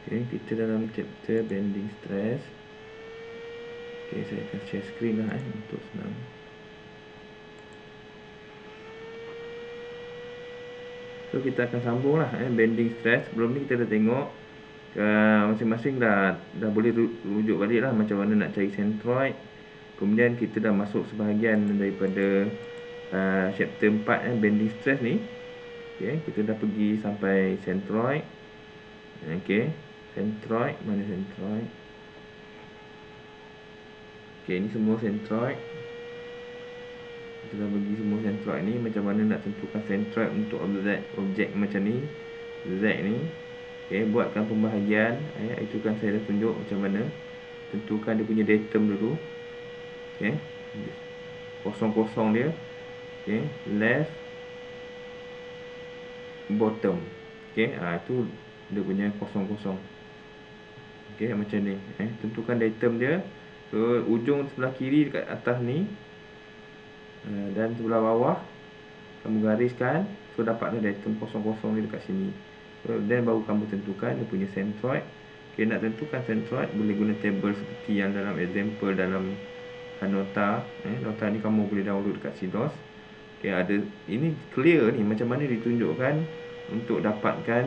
Okay, kita dalam chapter bending stress. Okay, saya akan share screen lah untuk senang. So kita akan sambung lah bending stress. Sebelum ni kita dah tengok masing-masing dah boleh rujuk balik lah macam mana nak cari centroid. Kemudian kita dah masuk sebahagian daripada chapter 4 bending stress ni. Okay, kita dah pergi sampai centroid. Okay, centroid, mana centroid? Okay, ni semua centroid. Kita dah bagi semua centroid ni. Macam mana nak tentukan centroid untuk objek macam ni, Z ni. Okay, buatkan pembahagian. Itu kan saya dah tunjuk macam mana. Tentukan dia punya datum dulu. Okay, kosong-kosong dia. Okay, left, bottom. Okay, itu dia punya kosong-kosong. Okay, macam ni. Tentukan datum dia. So, ujung sebelah kiri dekat atas ni dan sebelah bawah kamu gariskan. So, dapatlah datum kosong-kosong ni dekat sini. So, then baru kamu tentukan dia punya centroid. Okay, nak tentukan centroid boleh guna table seperti yang dalam example dalam nota. Nota ni kamu boleh download dekat CDOS. Okay, ada ini clear ni macam mana ditunjukkan untuk dapatkan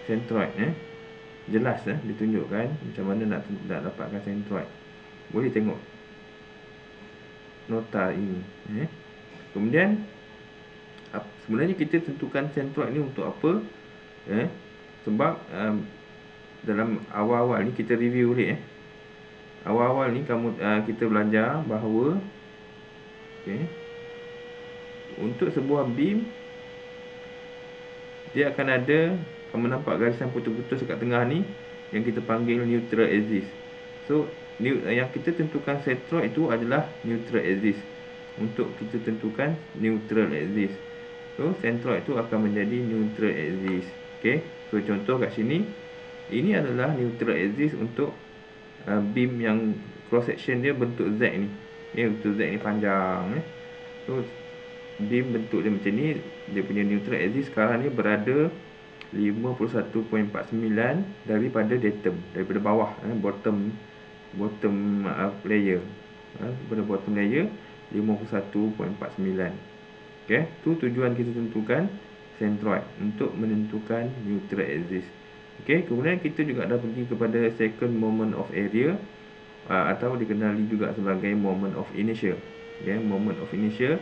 centroid. Jelas ditunjukkan macam mana nak dapatkan centroid. Boleh tengok nota ini. Kemudian sebenarnya kita tentukan centroid ni untuk apa? Sebab dalam awal-awal ni kita review ni. Awal-awal ni kita belajar bahawa untuk sebuah beam dia akan ada, kamu nampak garisan putus-putus dekat tengah ni yang kita panggil neutral axis. So yang kita tentukan centroid itu adalah neutral axis. Untuk kita tentukan neutral axis. So centroid itu akan menjadi neutral axis. Okay, so contoh kat sini, ini adalah neutral axis untuk beam yang cross section dia bentuk Z ni. Bentuk Z ni panjang. So beam bentuk dia macam ni. Dia punya neutral axis sekarang ni berada 51.49 daripada datum, daripada bawah, bottom layer. Daripada bottom layer 51.49. Okay, tu tujuan kita tentukan centroid, untuk menentukan neutral axis. Okay, kemudian kita juga dah pergi kepada second moment of area, atau dikenali juga sebagai moment of inertia. Okay, moment of inertia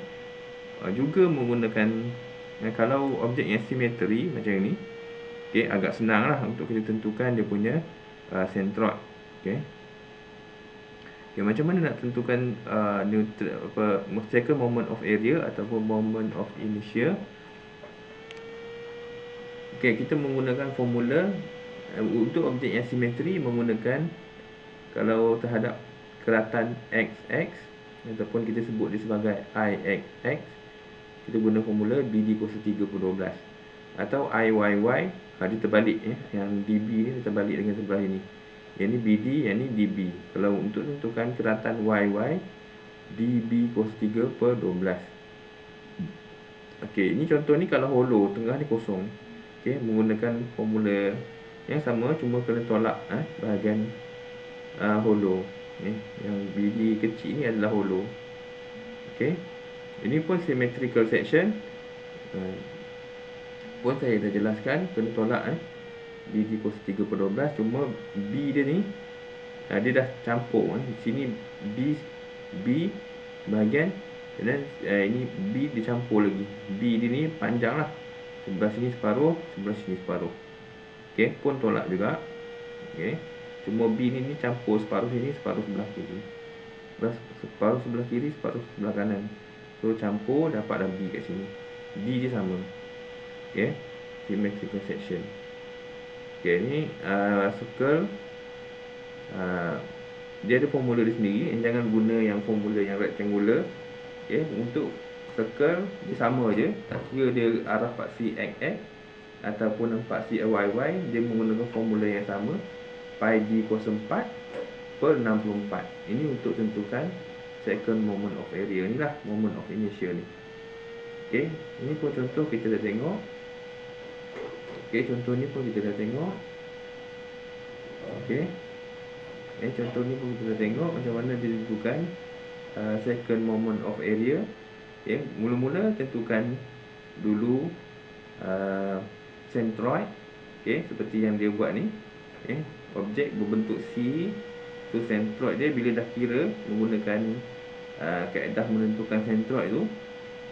juga menggunakan, kalau objek yang simetri macam ini, okay, agak senang lah untuk kita tentukan dia punya centroid. Okay, macam mana nak tentukan second moment of area ataupun moment of inertia? Okay, kita menggunakan formula untuk objek yang simetri, menggunakan, kalau terhadap keratan XX ataupun kita sebut dia sebagai IXX, kita guna formula BD kuasa 3/12. Atau IYY, dia terbalik yang DB ni dia terbalik dengan sebelah ini. Yang ni BD, yang ni DB. Kalau untuk tentukan keratan YY, DB kuasa 3/12. Okey, ini contoh ni kalau hollow, tengah ni kosong. Okey, menggunakan formula yang sama, cuma kena tolak bahagian hollow. Yang BD kecil ni adalah hollow. Okey, ini pun symmetrical section. Pun saya dah jelaskan, kena tolak BD kuasa 3/12. Cuma B dia ni dia dah campur. Di sini B bahagian, dan ini B dicampur lagi. B dia ni panjang lah, sebelah sini separuh, sebelah sini separuh. Okey, pun tolak juga. Okey, cuma B ni campur, separuh sini, separuh sebelah kiri. Separuh sebelah kiri, separuh sebelah kanan. So campur, dapatlah B kat sini. D dia sama. Okay, symmetrical section. Okay, ni circle. Dia ada formula dia sendiri. Jangan guna yang formula yang rectangular. Okay, untuk circle dia sama je. Tak kira dia arah paksi XX ataupun paksi YY, dia menggunakan formula yang sama. Pi D kuasa 4/64. Ini untuk tentukan second moment of area. Inilah moment of inertia ni. Okay, ini pun contoh kita dah tengok. Okay, contoh ni pun kita dah tengok. Okey. Contoh ni pun kita tengok macam mana dia tentukan second moment of area. Mula-mula tentukan dulu centroid. Seperti yang dia buat ni. Objek berbentuk C. So centroid dia bila dah kira menggunakan kaedah menentukan centroid tu,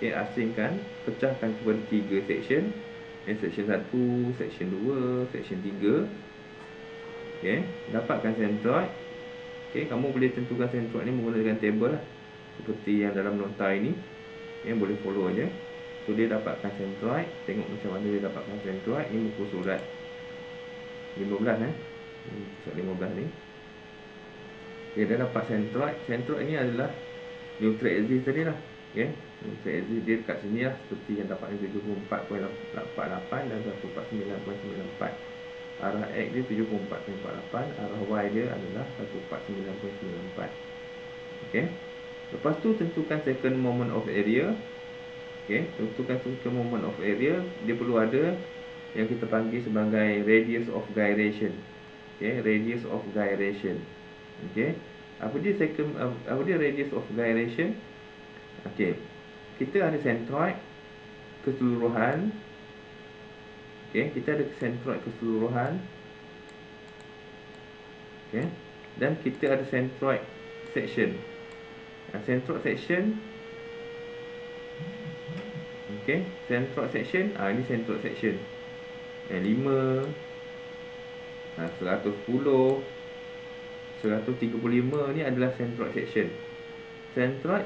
asingkan, pecahkan kepada 3 section. Section 1, section 2, section 3. Dapatkan centroid. Kamu boleh tentukan centroid ni menggunakan table lah, seperti yang dalam nota ini. Boleh follow aja. So dia dapatkan centroid. Tengok macam mana dia dapatkan centroid. Ini muka surat 15 surat 15 ni. Dia dapat centroid. Centroid ni adalah neutral axis tadi lah. Neutral axis dia dekat sini lah, seperti yang dapat 74.48 dan 149.94. Arah X dia 74.48. Arah Y dia adalah 149.94. Lepas tu tentukan second moment of area. Tentukan second moment of area. Dia perlu ada yang kita panggil sebagai radius of gyration. Radius of gyration. Apa dia radius of gyration? Kita ada centroid keseluruhan. Kita ada centroid keseluruhan. Dan kita ada centroid section. Centroid section. Centroid section. Ini centroid section. 5, 110, 135 ni adalah centroid section. Centroid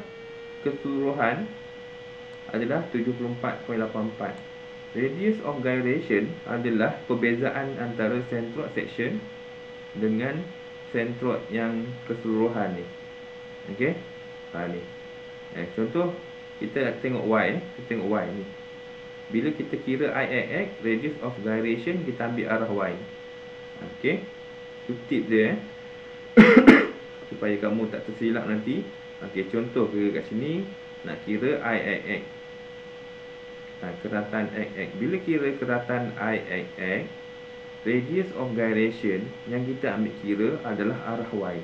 keseluruhan adalah 74.84. Radius of gyration adalah perbezaan antara centroid section dengan centroid yang keseluruhan ni. Ni. Contoh kita tengok Y. Kita tengok Y ni. Bila kita kira I x, radius of gyration, kita ambil arah Y. Itu tip dia supaya kamu tak tersilap nanti. Contoh kira kat sini nak kira I x. Keratan x. Bila kira keratan I x, radius of gyration yang kita ambil kira adalah arah Y.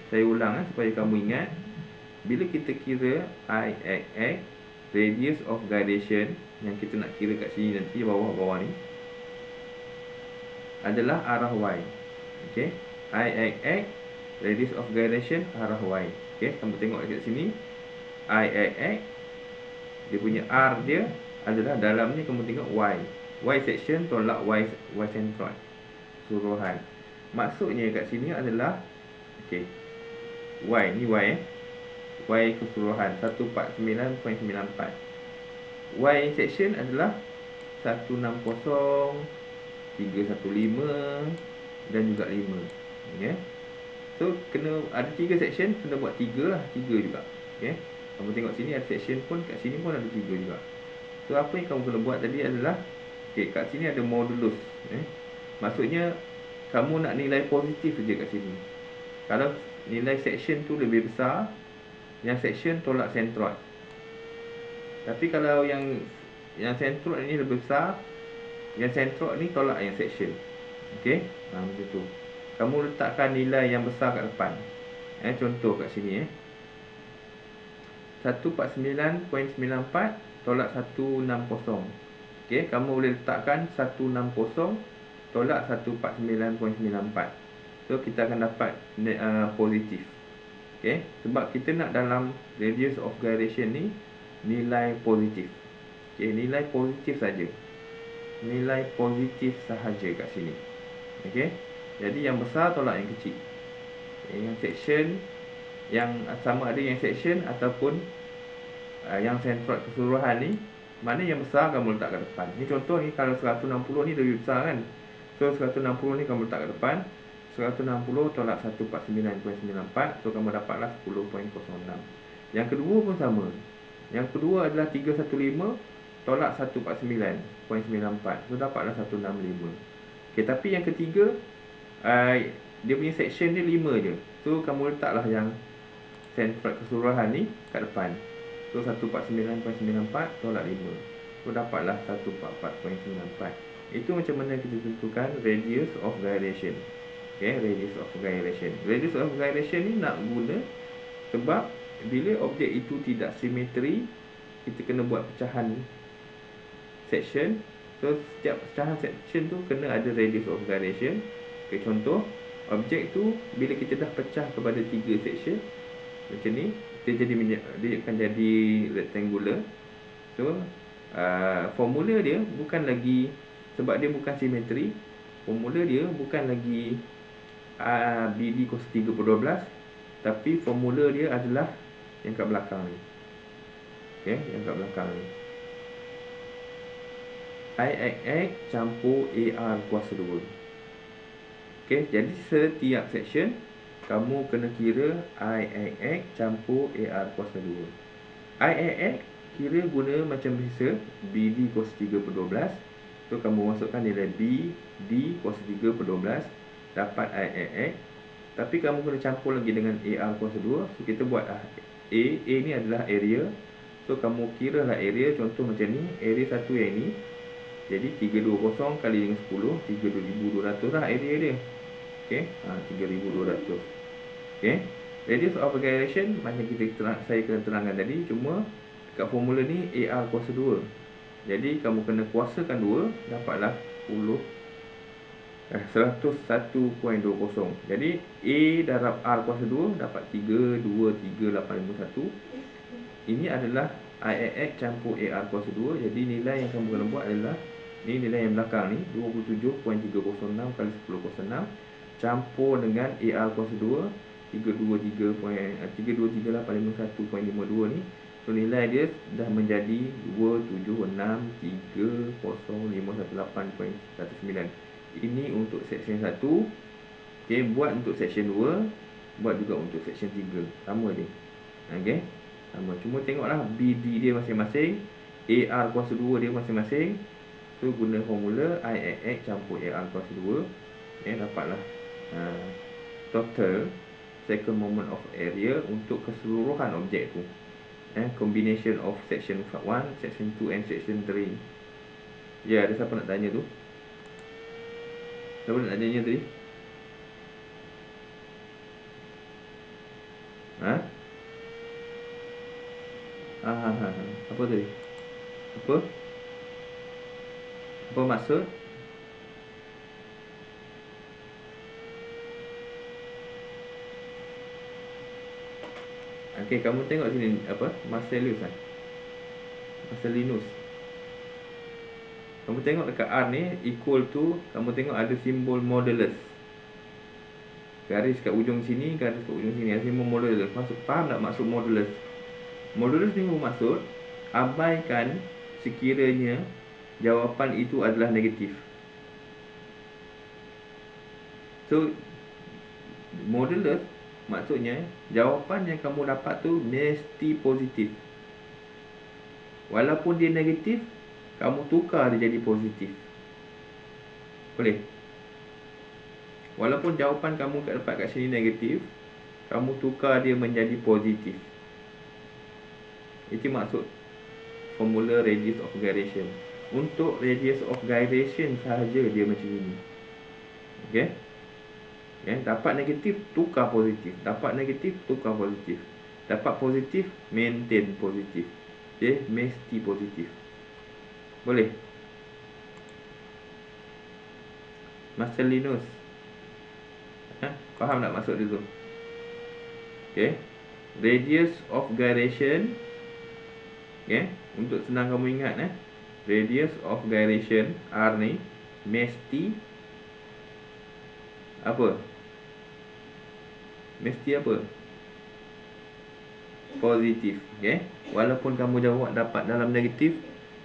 Saya ulang supaya kamu ingat. Bila kita kira I x, radius of gyration yang kita nak kira kat sini nanti, bawah-bawah ni, adalah arah Y. I x, radius of gyration arah Y. Kamu tengok kat sini, I x, dia punya R dia adalah dalam ni, kamu tengok Y. Y section tolak Y centroid keseluruhan. Maksudnya kat sini adalah Y ni Y Y keseluruhan 149.94. Y section adalah 160, 315 dan juga 5. So kena ada 3 section, kena buat 3 lah, 3 juga. Kamu tengok sini ada section pun, kat sini pun ada 3 juga. So apa yang kamu kena buat tadi adalah kat sini ada modulus. Maksudnya kamu nak nilai positif saja kat sini. Kalau nilai section tu lebih besar, yang section tolak centroid. Tapi kalau yang centroid ni lebih besar, yang centroid ni tolak yang section. Macam tu. Kamu letakkan nilai yang besar kat depan. Contoh kat sini 149.94 tolak 160. Kamu boleh letakkan 160 tolak 149.94. So kita akan dapat positif. Sebab kita nak dalam radius of gyration ni nilai positif. Nilai positif saja. Nilai positif sahaja kat sini. Jadi yang besar tolak yang kecil. Yang section, yang sama ada yang section ataupun yang centroid keseluruhan ni, mana yang besar kamu letak kat depan. Ni contoh ni, kalau 160 ni lebih besar kan. So 160 ni kamu letak kat depan. 160 tolak 149.94. So kamu dapatlah 10.06. Yang kedua pun sama. Yang kedua adalah 315 tolak 149.94. So dapatlah 165. Tapi yang ketiga, dia punya section dia 5 je. So kamu letaklah yang centroid keseluruhan ni kat depan. So 149.94 tolak 5. So dapatlah 144.94. Itu macam mana kita tentukan radius of gyration. Okay, radius of gyration. Radius of gyration ni nak guna sebab bila objek itu tidak simetri, kita kena buat pecahan section. So setiap pecahan section tu kena ada radius of gyration. Okay, contoh objek tu bila kita dah pecah kepada 3 section macam ni, dia akan jadi rectangular. So formula dia bukan lagi, sebab dia bukan simetri, formula dia bukan lagi BD cos 3/12, tapi formula dia adalah yang kat belakang ni. Okay, yang kat belakang ni, IXX campur AR kuasa 2. Okay, jadi setiap section kamu kena kira IXX campur AR kuasa 2. IXX kira guna macam biasa, BD cos 3/12. So kamu masukkan nilai BD cos 3/12 dapat IXX. Tapi kamu kena campur lagi dengan AR kuasa 2. So kita buat A ni adalah area. So kamu kira lah area, contoh macam ni, area satu yang ni. Jadi 320 kali dengan 10, 3200 lah area dia. Okay, 3200. Okay, radius of gyration macam saya kena terangkan tadi, cuma dekat formula ni AR kuasa 2. Jadi kamu kena kuasakan 2, dapatlah 101.20. Jadi A darab R kuasa 2 dapat 323,851. Ini adalah IXX campur AR kuasa 2. Jadi nilai yang kamu kena buat adalah ni, nilai yang belakang ni 27.306 kali 10/6 campur dengan AR kuasa 2 323,851.52 ni. So nilai dia dah menjadi 2763051.109. Ini untuk section 1. Okay, buat untuk section 2, buat juga untuk section 3. Sama je. Okay, sama. Cuma tengoklah BD dia masing-masing, AR kuasa 2 dia masing-masing. So guna formula IXX campur AR kuasa 2. Okay, dapatlah total second moment of area untuk keseluruhan objek tu. Combination of section 1, section 2 and section 3. Ya, ada siapa nak tanya tu? Siapa nak tanya tadi? Apa tadi? Apa maksud? Okey, kamu tengok sini apa? Marcellus. Kamu tengok dekat R ni equal to, kamu tengok ada simbol modulus. Garis kat ujung sini, garis kat ujung sini, ada simbol modulus. Faham tak maksud modulus? Modulus ni bermaksud abaikan sekiranya jawapan itu adalah negatif. So modulus maksudnya jawapan yang kamu dapat tu mesti positif. Walaupun dia negatif, kamu tukar dia jadi positif. Boleh? Walaupun jawapan kamu dapat kat sini negatif, kamu tukar dia menjadi positif. Itu maksud formula radius of gyration. Untuk radius of gyration sahaja dia macam ini. Okay? Dapat negatif, tukar positif. Dapat negatif, tukar positif. Dapat positif, maintain positif. Okay? Mesti positif. Boleh? Marcellinus. Faham tak maksud dia tu? Okay. Radius of gyration. Okay. Untuk senang kamu ingat, radius of gyration R ni mesti apa? Mesti apa? Positif. Okay. Walaupun kamu jawab dapat dalam negatif,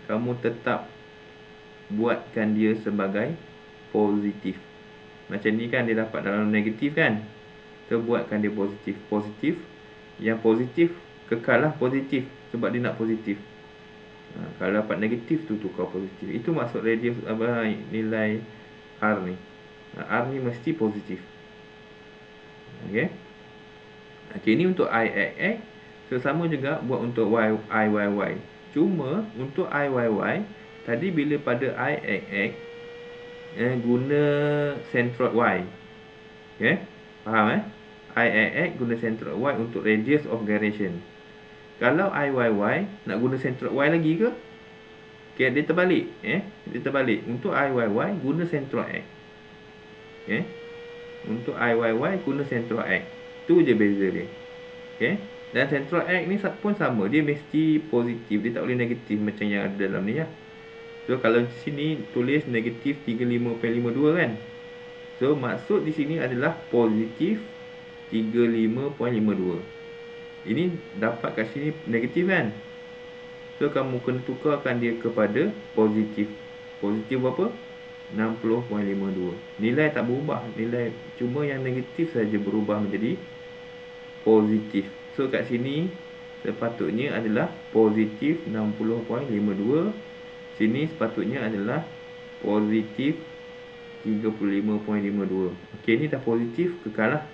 kamu tetap buatkan dia sebagai positif. Macam ni kan, dia dapat dalam negatif kan, so buatkan dia positif. Positif, yang positif kekal lah positif, sebab dia nak positif. Kalau dapat negatif tu tukar positif. Itu maksud radius apa, nilai R ni. R ni mesti positif. Okay. Okay, ni untuk IXX. So sama juga buat untuk IYY. Cuma untuk IYY tadi bila pada IXX guna centroid Y. Okay, faham IXX guna centroid Y untuk radius of gyration. Kalau IYY nak guna centroid Y lagi ke? Okay, dia terbalik. Dia terbalik. Untuk IYY guna centroid X. Okay, untuk IYY guna centroid X. Tu je beza dia. Okay, dan centroid X ni pun sama. Dia mesti positif. Dia tak boleh negatif macam yang ada dalam ni lah. So kalau di sini tulis negatif 35.52 kan. So maksud di sini adalah positif 35.52. Ini dapat kat sini negatif kan. So kamu kena tukarkan dia kepada positif. Positif berapa? 60.52. Nilai tak berubah. Nilai cuma yang negatif saja berubah menjadi positif. So kat sini sepatutnya adalah positif 60.52. Sini sepatutnya adalah positif 35.52. Okey, ni dah positif, kekal lah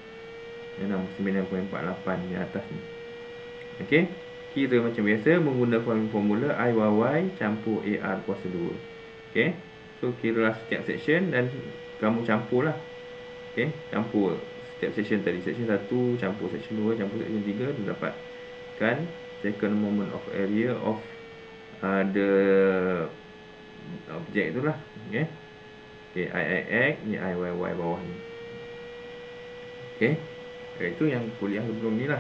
69.48 di atas ni. Okey, kira macam biasa menggunakan formula IYY campur AR kuasa 2. Okey, so kira lah setiap section dan kamu campur lah. Okey, campur setiap section tadi. Section 1 campur section 2 campur section 3, dia dapatkan second moment of area of the objek itulah. Okey. Okey, IXX ni IYY bawah ni. Okey. Itu yang kuliah sebelum ni lah.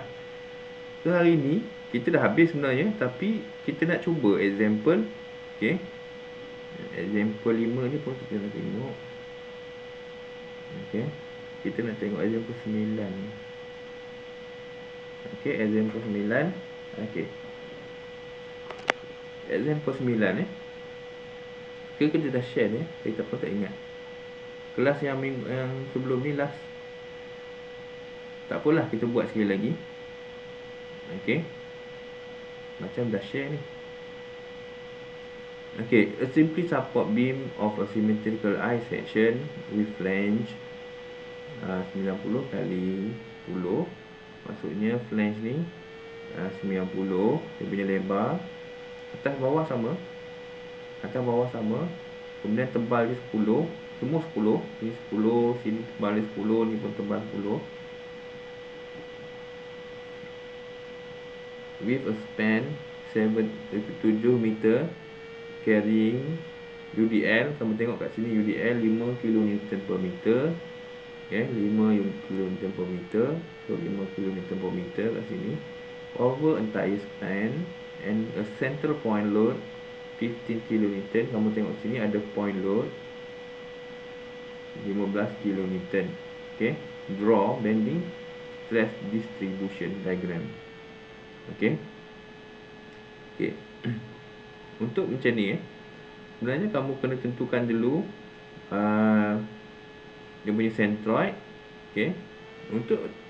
So hari ni kita dah habis sebenarnya, tapi kita nak cuba example. Okey. Example 5 ni pun kita nak tengok. Okey. Kita nak tengok example 9 ni. Okey, example 9. Okey. Example 9 kita dah share ni, kita pun tak ingat. Kelas yang sebelum ni last. Tak apalah, kita buat sekali lagi. Okey. Macam dah share ni. Okey, a simply support beam of a symmetrical I section with flange 90 kali 10. Maksudnya flange ni 90, dia punya lebar. Atas bawah sama. Atas bawah sama. Kemudian tebal dia 10. Semua 10. Ni 10, sini tebal dia 10, ni pun tebal 10. With a span 7 meter, carrying UDL. Kamu tengok kat sini UDL 5 kN per meter. Okay, 5 kN per meter. So 5 kN per meter kat sini. Over entire span and a central point load 15 kN. Kamu tengok sini ada point load 15 kN. Okay, draw bending stress distribution diagram. Okay. Okay. Untuk macam ni sebenarnya kamu kena tentukan dulu dia punya centroid. Okay.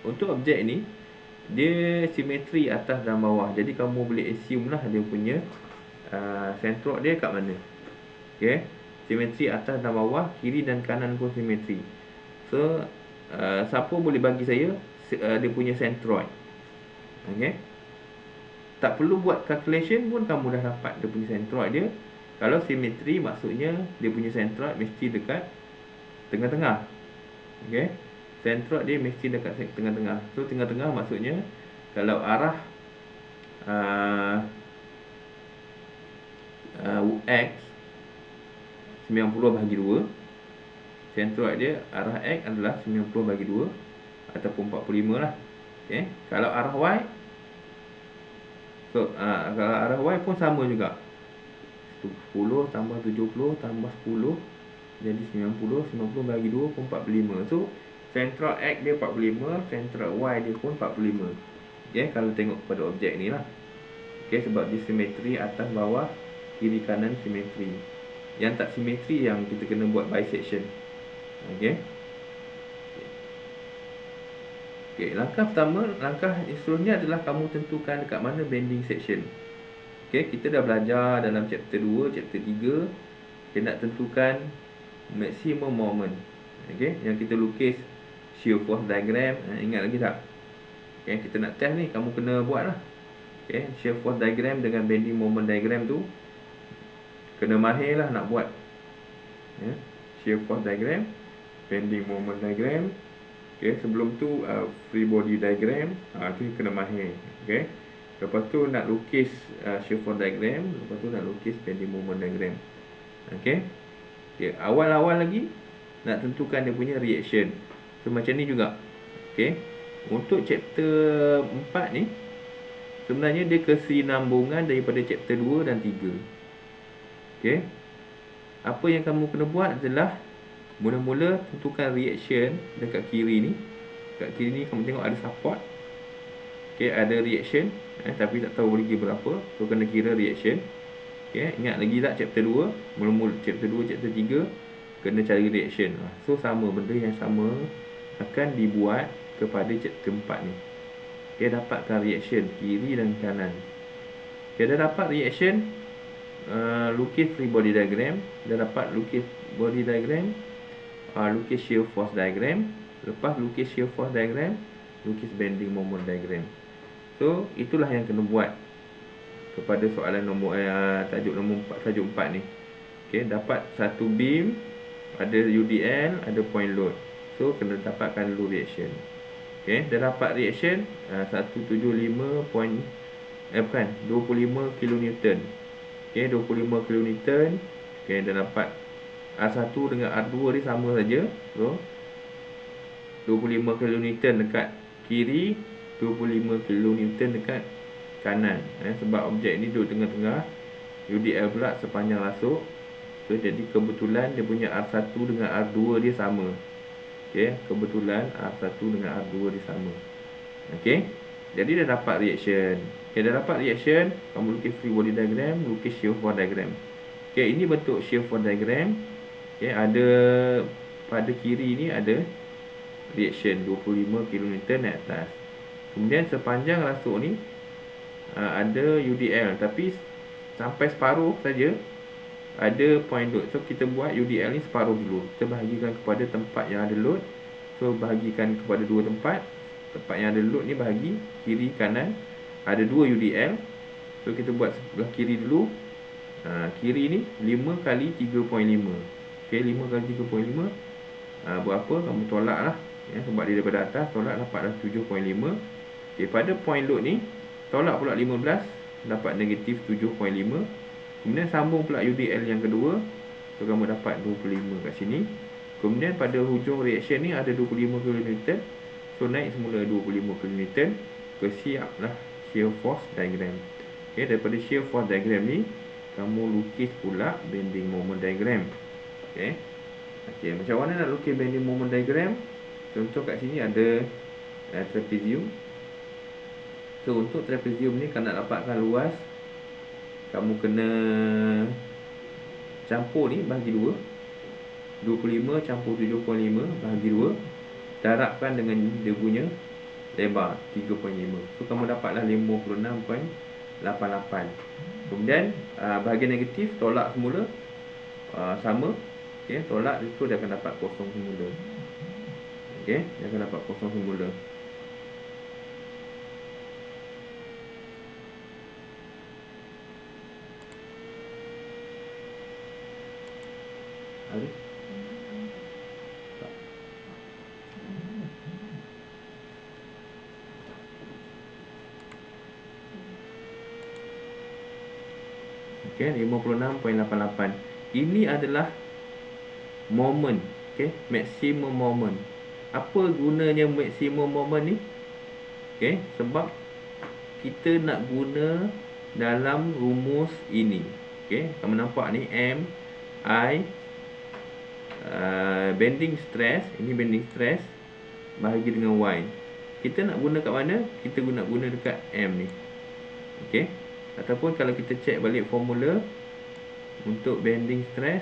Untuk objek ni dia simetri atas dan bawah. Jadi kamu boleh assume lah dia punya centroid dia kat mana. Okay. Simetri atas dan bawah, kiri dan kanan pun simetri. So siapa boleh bagi saya dia punya centroid. Okay. Tak perlu buat calculation pun kamu dah dapat dia punya centroid dia. Kalau simetri maksudnya dia punya centroid mesti dekat tengah-tengah. Okey. Centroid dia mesti dekat tengah-tengah. So tengah-tengah maksudnya kalau arah X 90/2, centroid dia arah X adalah 90/2 ataupun 45 lah. Okey. Kalau arah Y, so kalau arah Y pun sama juga. 10 tambah 70 tambah 10 jadi 90. 90 bagi 2 pun 45. So centroid X dia 45, centroid Y dia pun 45. Okay, kalau tengok pada objek ni lah. Okay, sebab dia simetri atas bawah, kiri kanan simetri. Yang tak simetri yang kita kena buat bisection. Okay. Okay, langkah pertama, langkah seterusnya adalah kamu tentukan dekat mana bending section. Okay, kita dah belajar dalam chapter 2, chapter 3. Kita nak tentukan maximum moment. Okay, yang kita lukis shear force diagram. Ingat lagi tak? Okay, kita nak test ni, kamu kena buat lah. Okay, shear force diagram dengan bending moment diagram tu kena mahir lah nak buat. shear force diagram, bending moment diagram. Okay, sebelum tu free body diagram. Tu kena mahir. Okay, lepas tu nak lukis shear force diagram, lepas tu nak lukis bending moment diagram. Okay, awal-awal lagi nak tentukan dia punya reaction. So macam ni juga. Okay, untuk chapter 4 ni sebenarnya dia kesinambungan daripada chapter 2 dan 3. Okay, apa yang kamu kena buat adalah mula-mula tentukan reaction dekat kiri ni. Dekat kiri ni kamu tengok ada support. Okay, ada reaction, tapi tak tahu lagi berapa. So kena kira reaction. Okay, ingat lagi tak chapter 2? Mula-mula chapter 2, chapter 3 kena cari reaction. So sama, benda yang sama akan dibuat kepada chapter 4 ni. Okay, dapatkan reaction kiri dan kanan. Okay, dah dapat reaction, lukis free body diagram. Dah dapat lukis body diagram, lukis shear force diagram. Lepas lukis shear force diagram, lukis bending moment diagram. So itulah yang kena buat kepada soalan nombor tajuk nombor 4, tajuk 4 ni. Okay, dapat satu beam, ada UDL, ada point load. So kena dapatkan dulu reaction. Okay, dah dapat reaction 175 point, 25 kN. Okay, 25 kN. Okay, dah dapat R1 dengan R2 ni sama saja. So 25 kN dekat kiri, 25 kN dekat kanan. Sebab objek ni duduk tengah-tengah, UDL pula sepanjang rasuk. So jadi kebetulan dia punya R1 dengan R2 dia sama. Okay, kebetulan R1 dengan R2 dia sama. Okay, jadi dah dapat reaction. Okay, dah dapat reaction, kamu lukis free body diagram, lukis shear force diagram. Okay, ini bentuk shear force diagram. Okay, ada pada kiri ni ada reaction 25 kN naik atas. Kemudian sepanjang rasuk ni ada UDL, tapi sampai separuh saja ada point load. So kita buat UDL ni separuh dulu. Kita bahagikan kepada tempat yang ada load. So bahagikan kepada dua tempat. Tempat yang ada load ni bahagi kiri kanan, ada 2 UDL. So kita buat sebelah kiri dulu. Kiri ni 5 kali 3.5. Okay, 5 kali 3.5 berapa? Kamu tolak lah, sebab dia daripada atas, tolak dapatlah 7.5. Okay, pada point load ni tolak pula 15, dapat negatif 7.5. Kemudian sambung pula UDL yang kedua. So kamu dapat 25 kat sini. Kemudian pada hujung reaction ni ada 25 kN. So naik semula 25 kN. Siaplah shear force diagram. Okay, daripada shear force diagram ni kamu lukis pula bending moment diagram. Okay, macam mana nak lukis bending moment diagram? Contoh kat sini ada trapezium. So untuk trapezium ni, kalau nak dapatkan luas, kamu kena campur ni bahagi 2. 25 campur 7.5 bahagi 2, darabkan dengan dia punya lebar 3.5. So kamu dapatlah 56.88. Kemudian bahagian negatif tolak semula, sama. Okay, tolak itu dia akan dapat kosong semula. Okay, dia akan dapat kosong semula. Ada? Okay, 56.88. Ini adalah moment. Okay, maximum moment. Apa gunanya maximum moment ni? Okay, sebab kita nak guna dalam rumus ini. Okay, kamu nampak ni M, I, bending stress. Ini bending stress bahagi dengan Y. Kita nak guna kat mana? Kita guna dekat M ni. Okay, ataupun kalau kita check balik formula untuk bending stress,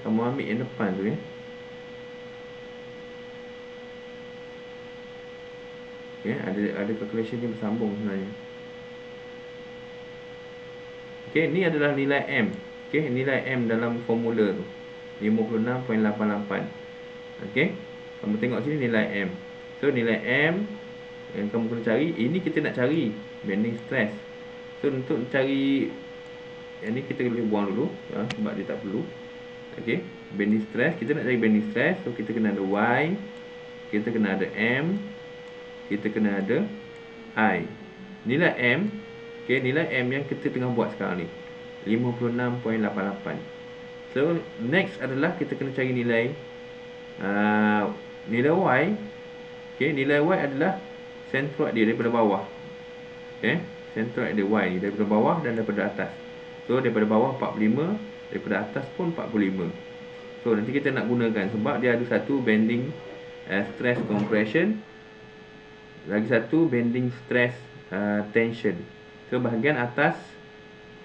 kamu ambil yang depan tu . Okay, ada calculation dia bersambung sebenarnya. Okay, ni adalah nilai M. Okay, nilai M dalam formula tu 56.88. Okay, kamu tengok sini nilai M. So nilai M yang kamu kena cari, ini kita nak cari bending stress. So untuk cari yang ni kita boleh buang dulu sebab dia tak perlu. Okay, bending stress, kita nak cari bending stress. So kita kena ada Y, kita kena ada M, kita kena ada I. Nilai M, okay, nilai M yang kita tengah buat sekarang ni 56.88. So next adalah kita kena cari nilai nilai Y. Okay, nilai Y adalah centroid dia daripada bawah. Okay, centroid dia Y ni daripada bawah dan daripada atas. So daripada bawah 45, daripada atas pun 45. So nanti kita nak gunakan sebab dia ada satu bending stress compression, lagi satu bending stress tension. So bahagian atas,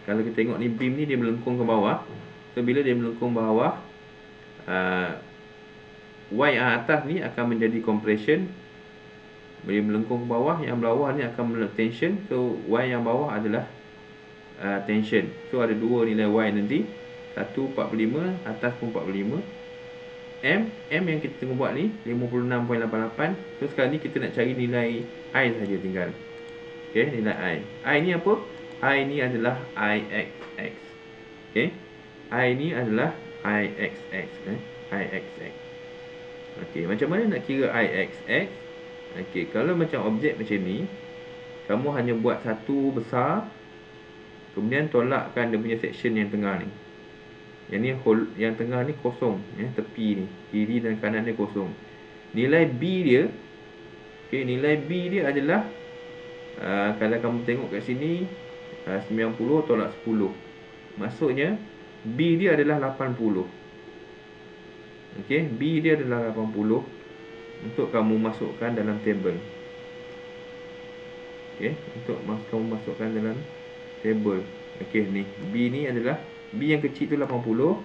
kalau kita tengok ni beam ni dia melengkung ke bawah. So bila dia melengkung bawah, Y yang atas ni akan menjadi compression. Bila melengkung ke bawah, yang bawah ni akan menjadi tension. So Y yang bawah adalah tension. So ada dua nilai Y nanti, satu 45, atas pun 45. M yang kita tengah buat ni 56.88. So sekarang ni kita nak cari nilai I saja tinggal. Okay, nilai I ni apa? I ni adalah IXX. Okay, I ni adalah IXX. IXX. Okay, macam mana nak kira IXX? Okay, kalau macam objek macam ni, kamu hanya buat satu besar, kemudian tolakkan dia punya section yang tengah ni. Yang ni yang tengah ni kosong, tepi ni, kiri dan kanan dia kosong. Nilai B dia, okay, nilai B dia adalah kalau kamu tengok kat sini 90 tolak 10. Maksudnya B dia adalah 80. Okay, B dia adalah 80 untuk kamu masukkan dalam table. Okay, untuk kamu masukkan dalam table. Okay, ni B ni adalah, B yang kecil tu 80,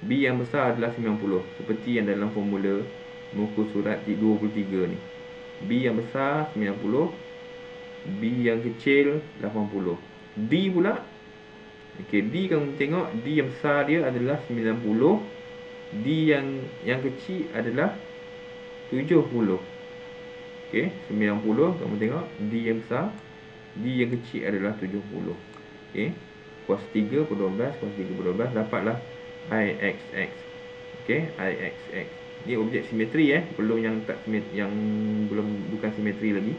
B yang besar adalah 90. Seperti yang dalam formula muka surat 23 ni. B yang besar 90, B yang kecil 80. D pula, okay, D kamu tengok, D yang besar dia adalah 90, D yang kecil adalah 70. Okay, 90 kamu tengok, D yang besar, D yang kecil adalah 70. Okay, kuas 3 per 12, kuas 3 per 12, dapatlah IXX. Okay, IXX. Ni objek simetri belum yang tak yang belum bukan simetri lagi.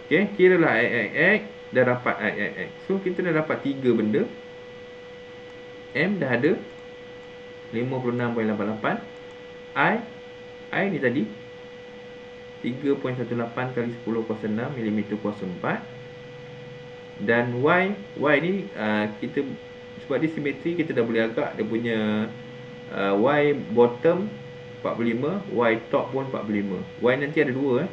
Okay, kiralah IXX, dah dapat IXX. So kita dah dapat 3 benda. M dah ada 56.88. I ni tadi 3.18 kali 10 kuasa 6 mm kuasa 4. Dan Y ni kita, sebab dia simetri, kita dah boleh agak dia punya Y bottom 45, Y top pun 45. Y nanti ada dua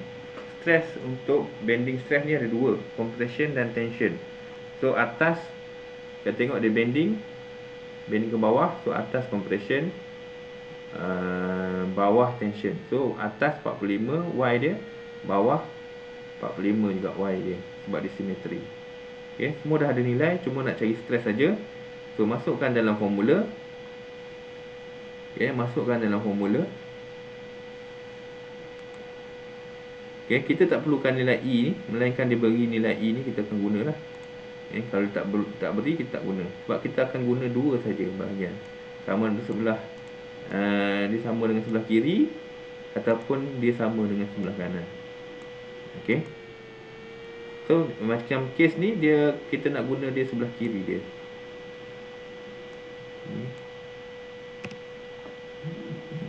stress, untuk bending stress ni ada dua, compression dan tension. So atas kita tengok dia bending ke bawah. So atas compression, bawah tension. So atas 45 Y dia, bawah 45 juga Y dia, sebab dia simetri. Okay, semua dah ada nilai, cuma nak cari stress saja. So masukkan dalam formula. Okay, masukkan dalam formula. Okay, kita tak perlukan nilai E ni, melainkan dia beri nilai E ni, kita akan gunalah. Okay, kalau tak beri, kita tak guna. Sebab kita akan guna dua saja bahagian. Sama dengan sebelah, dia sama dengan sebelah kiri, ataupun dia sama dengan sebelah kanan. Okay, so macam case ni, kita nak guna dia sebelah kiri dia.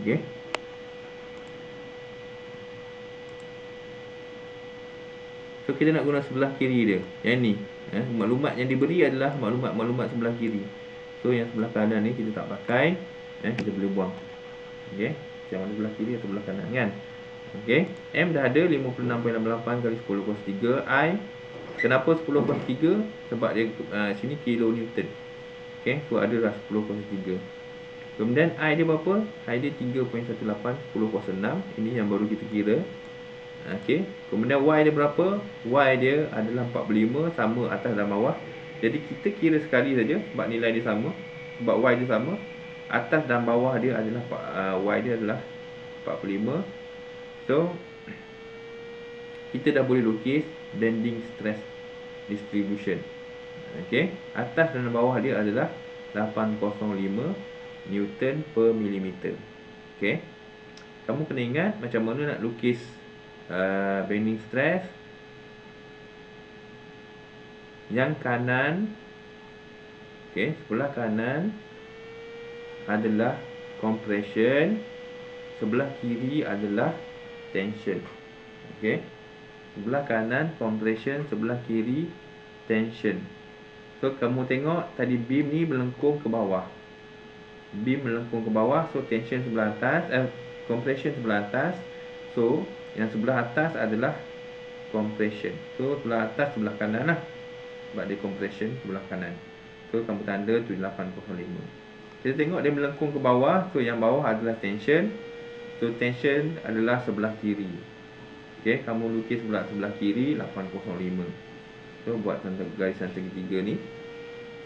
Okay, so kita nak guna sebelah kiri dia. Yang ni, maklumat yang diberi adalah maklumat sebelah kiri. So yang sebelah kanan ni kita tak pakai, kita boleh buang. Okay, yang sebelah kiri atau sebelah kanan kan. Okay, M dah ada 56.88 kali 10 kuasa 3. I, kenapa 10 kuasa 3? Sebab dia sini kilonewton. Okay, so adalah 10 kuasa 3. Kemudian I dia berapa? I dia 3.18 10 kuasa 6. Ini yang baru kita kira. Okey, kemudian Y dia berapa? Y dia adalah 45, sama atas dan bawah. Jadi kita kira sekali saja sebab nilai dia sama, sebab Y dia sama. Atas dan bawah dia adalah Y dia adalah 45. So kita dah boleh lukis bending stress distribution. Okey, atas dan bawah dia adalah 805 Newton per milimeter. Okey, kamu kena ingat macam mana nak lukis bending stress. Yang kanan, okey, sebelah kanan adalah compression, sebelah kiri adalah tension. Okey, sebelah kanan compression, sebelah kiri tension. So kamu tengok tadi beam ni melengkung ke bawah. Beam melengkung ke bawah, so tension sebelah atas, compression sebelah atas. So yang sebelah atas adalah compression. So sebelah atas sebelah kanan lah, sebab dia compression sebelah kanan. So kamu tanda tu 805. Kita tengok dia melengkung ke bawah, so yang bawah adalah tension. So tension adalah sebelah kiri. Okey, kamu lukis sebelah kiri 805. So buat garisan segitiga ni.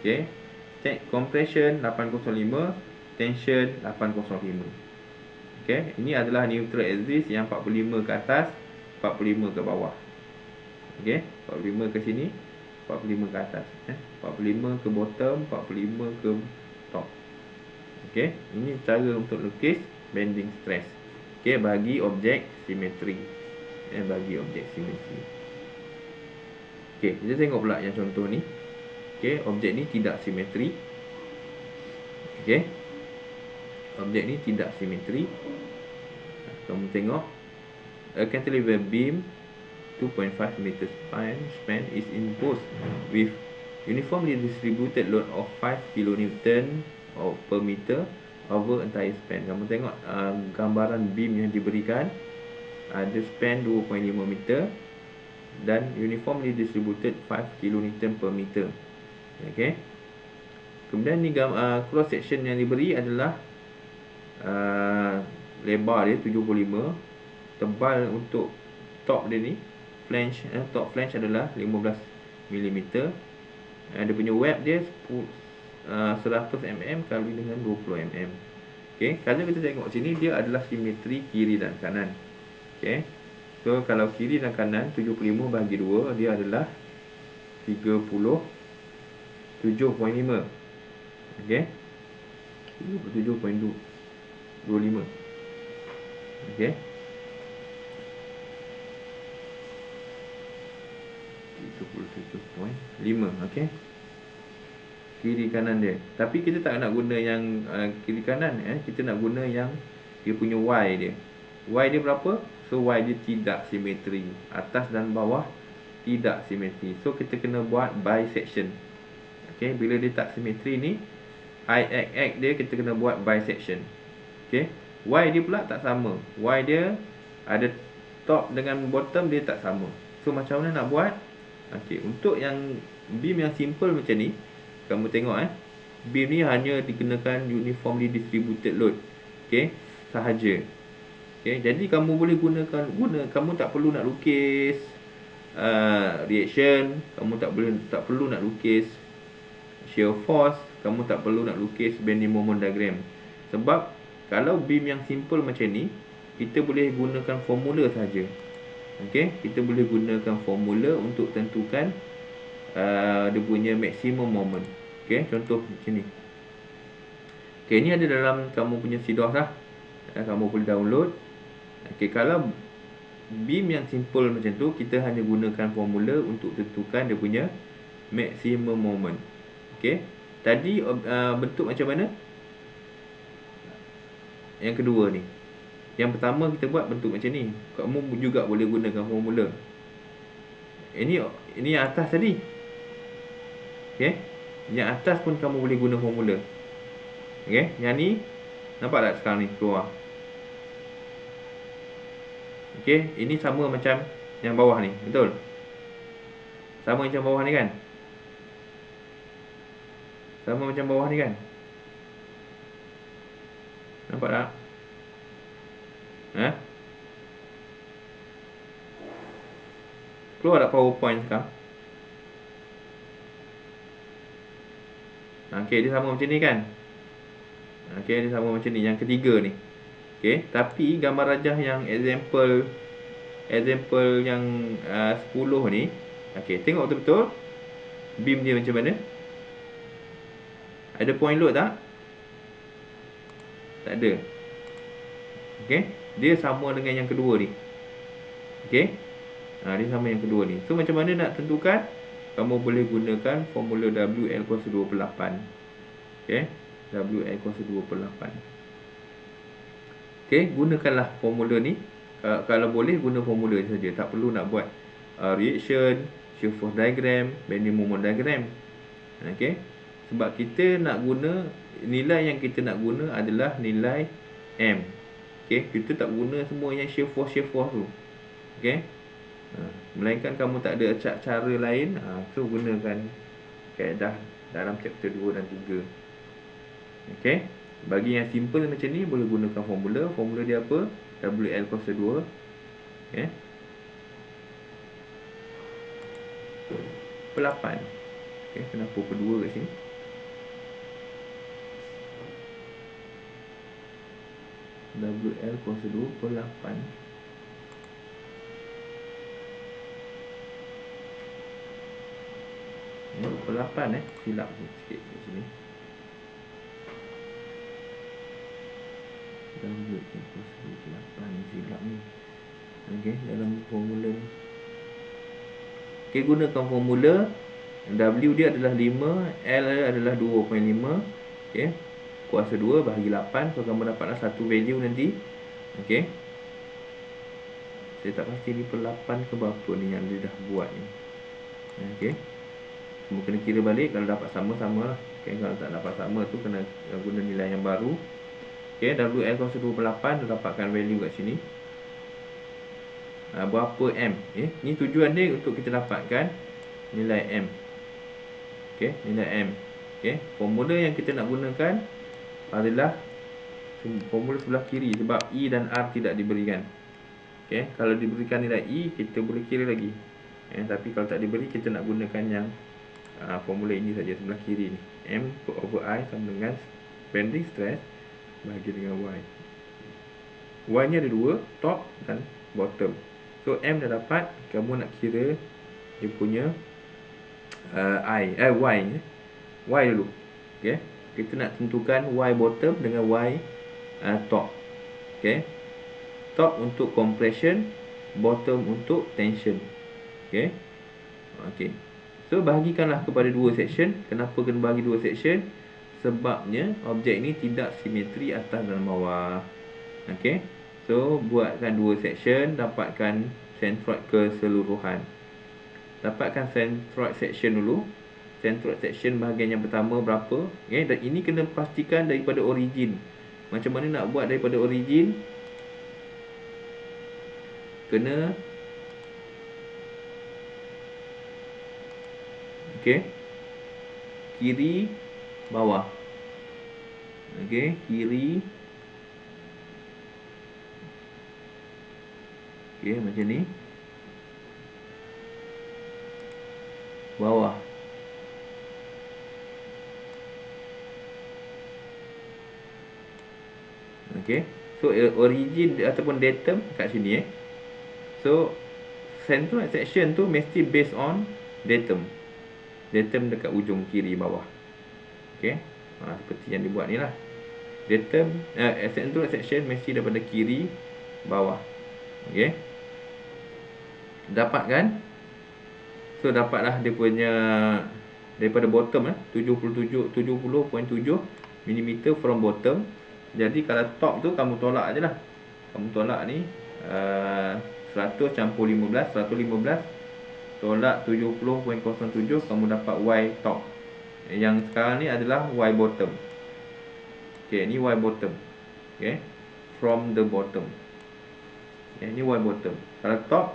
Okey, compression 805, tension 805. Okey, ini adalah neutral axis yang 45 ke atas, 45 ke bawah. Okey, 45 ke sini, 45 ke atas, 45 ke bottom, 45 ke top. Okey, ini cara untuk lukis bending stress. Okey, bagi objek simetri. Bagi objek simetri. Okey, kita tengok pula yang contoh ni. Okey, objek ni tidak simetri. Okey, objek ni tidak simetri. Kamu tengok, a cantilever beam 2.5 meter span is imposed with uniformly distributed load of 5 kN per meter over entire span. Kamu tengok gambaran beam yang diberikan, ada span 2.5 meter dan uniformly distributed 5 kN per meter. Okey. Kemudian ni cross section yang diberi adalah lebar dia 75, tebal untuk top dia ni, flange, top flange adalah 15 mm. Dia punya web dia 100 mm kali dengan 20 mm. Okey, kalau kita tengok sini dia adalah simetri kiri dan kanan. Okey. So kalau kiri dan kanan 75 bagi 2 dia adalah 37.5. Okey. 37.25. Okey. 37.5. Okey. Kiri kanan dia. Tapi kita tak nak guna yang kiri kanan, kita nak guna yang dia punya Y dia. Y dia berapa? So Y dia tidak simetri. Atas dan bawah tidak simetri. So kita kena buat bisection. Okey, bila dia tak simetri ni, I X dia kita kena buat bisection. Okey. Y dia pula tak sama. Y dia ada top dengan bottom dia tak sama. So macam mana nak buat? Okey, untuk yang beam yang simple macam ni, kamu tengok beam ni hanya dikenakan uniformly distributed load. Okey, sahaja. Okey, jadi kamu boleh kamu tak perlu nak lukis reaction, kamu tak perlu nak lukis shear force, kamu tak perlu nak lukis bending moment diagram. Sebab kalau beam yang simple macam ni, kita boleh gunakan formula saja. Okey, kita boleh gunakan formula untuk tentukan dia punya maximum moment. Okey, contoh macam ni. Okey, ni ada dalam kamu punya CDOS lah. Kamu boleh download. Okey, kalau beam yang simple macam tu, kita hanya gunakan formula untuk tentukan dia punya maximum moment. Okey, tadi bentuk macam mana? Yang kedua ni. Yang pertama kita buat bentuk macam ni. Kamu juga boleh gunakan formula. Ini yang atas tadi. Okey, yang atas pun kamu boleh guna formula. Okey, yang ni nampak tak sekarang ni keluar. Okey, ini sama macam yang bawah ni, betul? Sama macam bawah ni kan? Sama macam bawah ni kan? Nampak tak? Keluar tak PowerPoint sekarang? Okey, dia sama macam ni kan? Okey, dia sama macam ni. Yang ketiga ni. Okey, tapi gambar rajah yang example yang 10 ni. Okey, tengok betul-betul beam dia macam mana. Ada point load tak? Tak ada. Okey, dia sama dengan yang kedua ni. Okey, dia sama yang kedua ni. So macam mana nak tentukan? Kamu boleh gunakan formula WL kuasa 2/8. Okey, WL kuasa 2/8. Okey, gunakanlah formula ni. Kalau boleh guna formula saja, tak perlu nak buat reaction, shear force diagram, bending moment diagram. Okey, sebab kita nak guna nilai yang kita nak guna adalah nilai M. Okey, kita tak guna semua yang shear force tu. Okey, melainkan kamu tak ada cara lain, so gunakan kaedah dalam chapter 2 dan 3. Okey, bagi yang simple macam ni boleh gunakan formula. Formula dia apa? WL kuasa 2. Okey, per 8. Okey, kenapa per 2 kat sini? WL kuasa 2 per 8. Per 8 silap sikit kat sini. WL kuasa 2 per 8 silap ni. Okey, dalam formula ni. Okey, gunakan formula. W dia adalah 5, L adalah 2.5. Okey, kuasa 2 bahagi 8. So kamu dapatlah satu value nanti. Okey, saya tak pasti ni per 8 ke berapa ni yang dia dah buat ni. Okey, kamu kena kira balik. Kalau dapat sama-sama lah. Okey, kalau tak dapat sama tu kena guna nilai yang baru. Okey, WL kuasa 2 per 8 dia dapatkan value kat sini. Berapa M? Ni tujuan dia untuk kita dapatkan nilai M. Okey, nilai M. Okey, formula yang kita nak gunakan adalah formula sebelah kiri sebab E dan R tidak diberikan. Okey, kalau diberikan nilai E kita boleh kira lagi. Tapi kalau tak diberi kita nak gunakan yang formula ini saja sebelah kiri ni. M over I sama dengan bending stress bahagi dengan Y. Y ni ada dua, top dan bottom. So M dah dapat, kamu nak kira dia punya Y ni. Y dulu. Okey, kita nak tentukan Y bottom dengan Y top. Okey, top untuk compression, bottom untuk tension. Okey. Okey, so bahagikanlah kepada dua section. Kenapa kena bagi dua section? Sebabnya objek ni tidak simetri atas dan bawah. Okey, so buatkan dua section, dapatkan centroid keseluruhan. Dapatkan centroid section dulu. Centroid section bahagian yang pertama berapa? Okey, dan ini kena pastikan daripada origin. Macam mana nak buat daripada origin? Kena okey, kiri bawah. Okey, kiri. Okey, macam ni. Bawah. Okey, so origin ataupun datum kat sini So centroid section tu mesti based on datum. Datum dekat ujung kiri bawah. Okey, seperti yang dibuat ni lah. Datum centroid section mesti daripada kiri bawah. Okey, dapat kan? So dapatlah dia punya daripada bottom 70.7 mm from bottom. Jadi kalau top tu kamu tolak aje lah. Kamu tolak ni 100 campur 15, 115 tolak 70.07, kamu dapat Y top. Yang sekarang ni adalah Y bottom. Okey, ni Y bottom. Okey, from the bottom. Ni Y bottom. Kalau top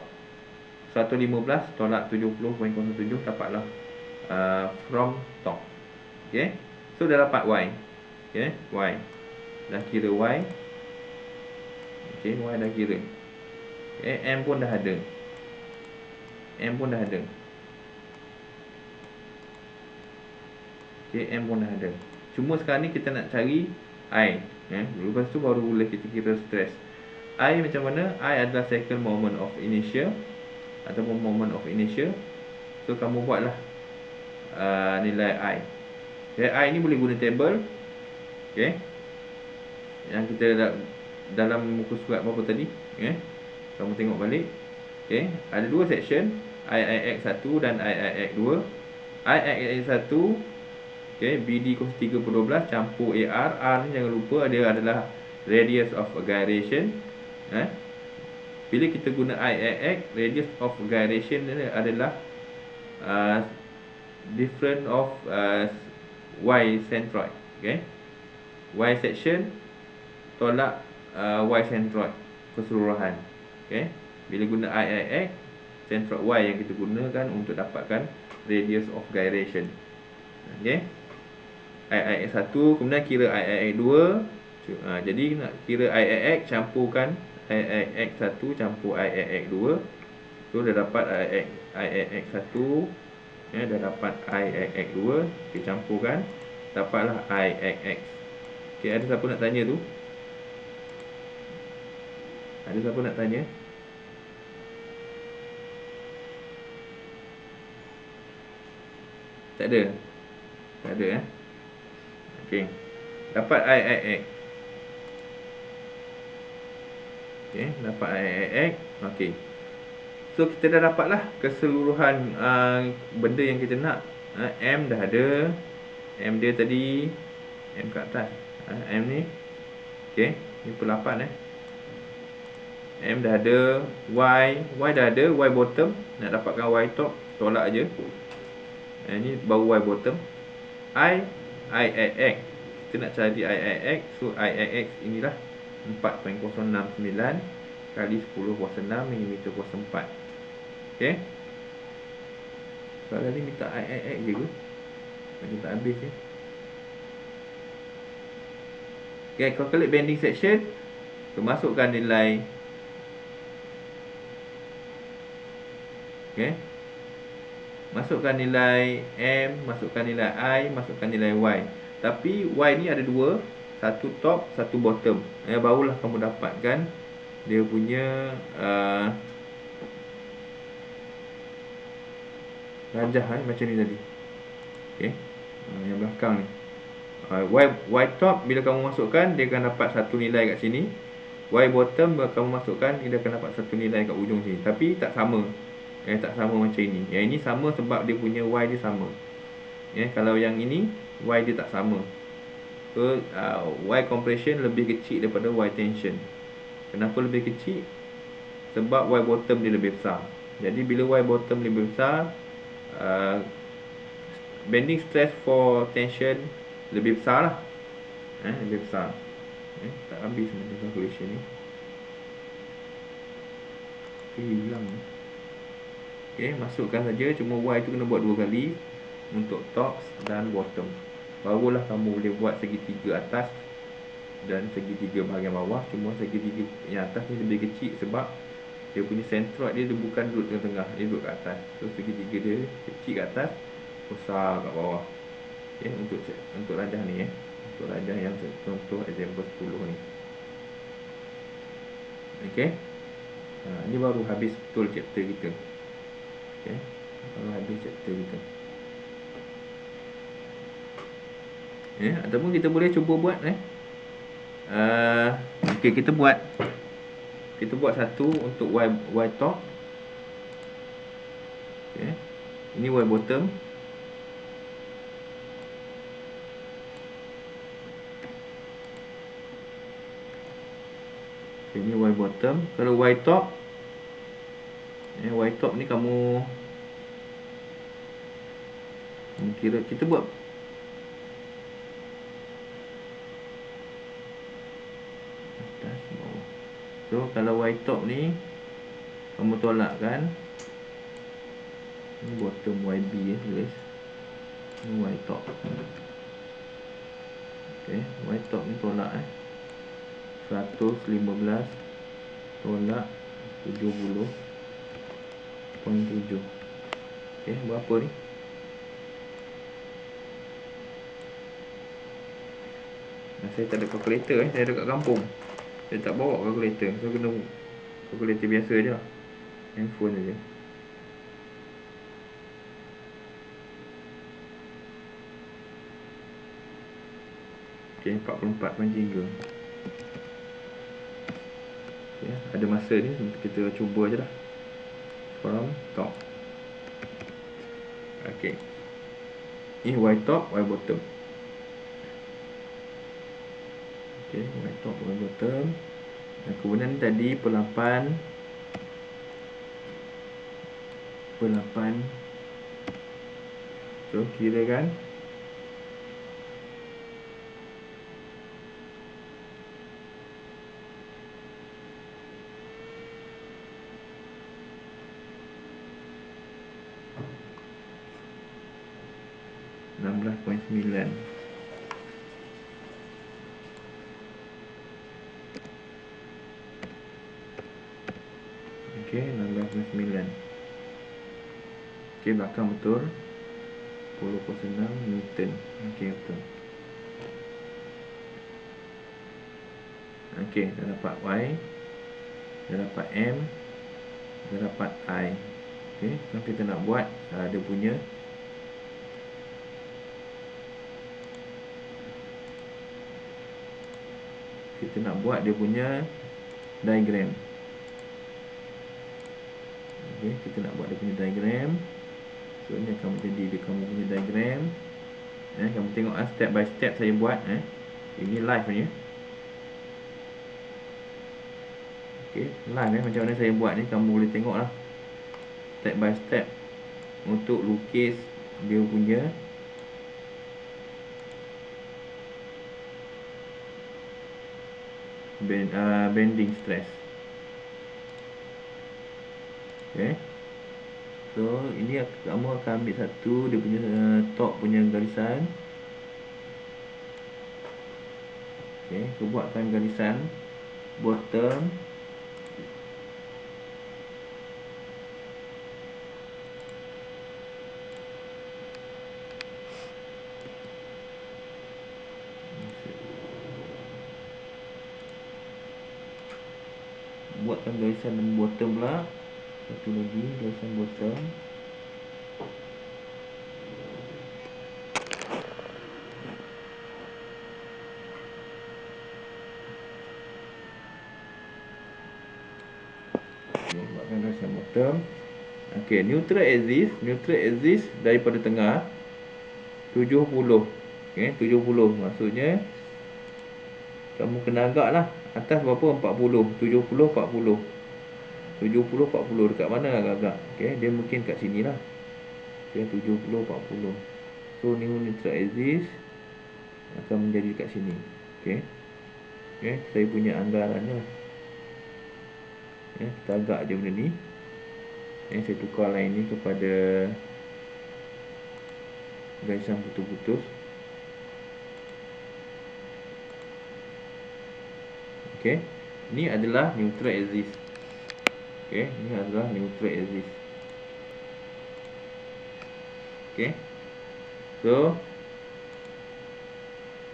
115 tolak 70.07 dapatlah from top. Okey, so dah dapat Y. Okey, Y dah kira Y. Okey, Y dah kira. M pun dah ada. M pun dah ada. Okay, M pun dah ada. Cuma sekarang ni kita nak cari I. Lepas tu baru boleh kita kira stress. I macam mana? I adalah second moment of inertia ataupun moment of inertia. So kamu buatlah nilai I. Okay, I ni boleh guna table. Okay, yang kita dalam muka surat berapa tadi. Okay, kamu tengok balik. Okay, ada dua section, IIX1 dan IIX2. IIX1, okay, BD cos 3/12 campur AR. R ni jangan lupa dia adalah radius of gyration. Bila kita guna IIX, radius of gyration ni adalah difference of Y centroid. Okay, Y section tolak Y centroid keseluruhan. Okay, bila guna IIX, centroid Y yang kita gunakan untuk dapatkan radius of gyration. Okay, IIX1 kemudian kira IIX2. Jadi nak kira IIX, campurkan IIX1 campur IIX2. So dah dapat IIX1, dah dapat IIX2. Kita campurkan, dapatlah IIX. Okay, ada siapa nak tanya tu? Ada siapa nak tanya? Tak ada? Tak ada Okay, dapat IIX. Okay, dapat IIX. Okay, so kita dah dapat lah keseluruhan benda yang kita nak. M dah ada. M dia tadi, M kat atas. M ni, okay, ni pukul 8 M dah ada. Y dah ada. Y bottom, nak dapatkan Y top, tolak je. Ni baru Y bottom. IIX, kita nak cari IIX. So IIX inilah 4.069 kali 10 kuasa 6 mm kuasa 4. Okay, soalan ni minta IIX je ke? Kita tak habis je. Okay, calculate bending section. Masukkan nilai. Okay, masukkan nilai M, masukkan nilai I, masukkan nilai Y. Tapi Y ni ada dua, satu top, satu bottom. Barulah kamu dapatkan dia punya rajah macam ni tadi. Okay, yang belakang ni Y top bila kamu masukkan, dia akan dapat satu nilai kat sini. Y bottom bila kamu masukkan, dia akan dapat satu nilai kat ujung sini. Tapi tak sama. Tak sama macam ini. Yang ini sama sebab dia punya Y dia sama. Kalau yang ini Y dia tak sama. So Y compression lebih kecil daripada Y tension. Kenapa lebih kecil? Sebab Y bottom dia lebih besar. Jadi bila Y bottom lebih besar, bending stress for tension lebih besar lah. Lebih besar. Tak habis macam calculation ni. Hilang. Okay, masukkan saja. Cuma Y tu kena buat 2 kali untuk top dan bottom. Barulah kamu boleh buat segitiga atas dan segitiga bahagian bawah. Cuma segitiga yang atas ni lebih kecil sebab dia punya centroid dia bukan duduk tengah-tengah, dia duduk kat atas. So segitiga dia kecil kat atas, besar kat bawah. Okay, untuk rajah ni untuk rajah yang contoh example 10 ni. Okay, ni baru habis betul chapter kita. Okay, baru habis chapter kita. Ataupun kita boleh cuba buat okay, kita buat satu untuk Y top. Okay, ini Y bottom. Okay, ini Y bottom. Kalau Y top, Y top ni kamu kira, kita buat atas bawah. So kalau Y top ni kamu tolak kan, ini bottom YB tulis. Ini Y top. Okay, Y top ni tolak 115 tolak 70. 0.7. Okay, berapa ni? Saya tak ada kalkulator saya ada kat kampung. Saya tak bawa kalkulator. So kena kalkulator biasa je lah. Handphone je. Okay, 44.3. Okay, ada masa ni kita cuba je lah. From top. Okay, ini Y top, Y bottom. Okay, Y top, Y bottom. Dan kemudian tadi per 8. So kira kan 16.9. Okey, 16.9. Okey, belakang betul. 10.6 Newton. Okey, betul. Okey, dah dapat Y, dah dapat M, dah dapat I. Okey, sekarang kita nak buat dia punya diagram. Okey, kita nak buat dia punya diagram. So ni akan menjadi kamu punya diagram. Kamu tengok step by step saya buat. Ini live ni. Okey, live macam mana saya buat ni kamu boleh tengok lah. Step by step untuk lukis dia punya bending stress. Okay. So ini kamu akan ambil satu dia punya top punya garisan. Okay, aku buatkan garisan bottom. Buatkan garisan bottom pula. Satu lagi garisan bottom. Okay, buatkan garisan bottom. Okay, neutral axis daripada tengah 70. Okay, 70 maksudnya kamu kena agak lah. Atas berapa? 40. 70, 40. 70, 40. Dekat mana agak-agak? Okay, dia mungkin kat sini lah. Okay, 70, 40. So, neutral axis akan menjadi kat sini. Okay. Okay, saya punya anggarannya. Kita agak je benda ni. Saya tukar line ni kepada garisan putus-putus. Okay, ni adalah neutral axis. Okay, ni adalah neutral axis. Okay, so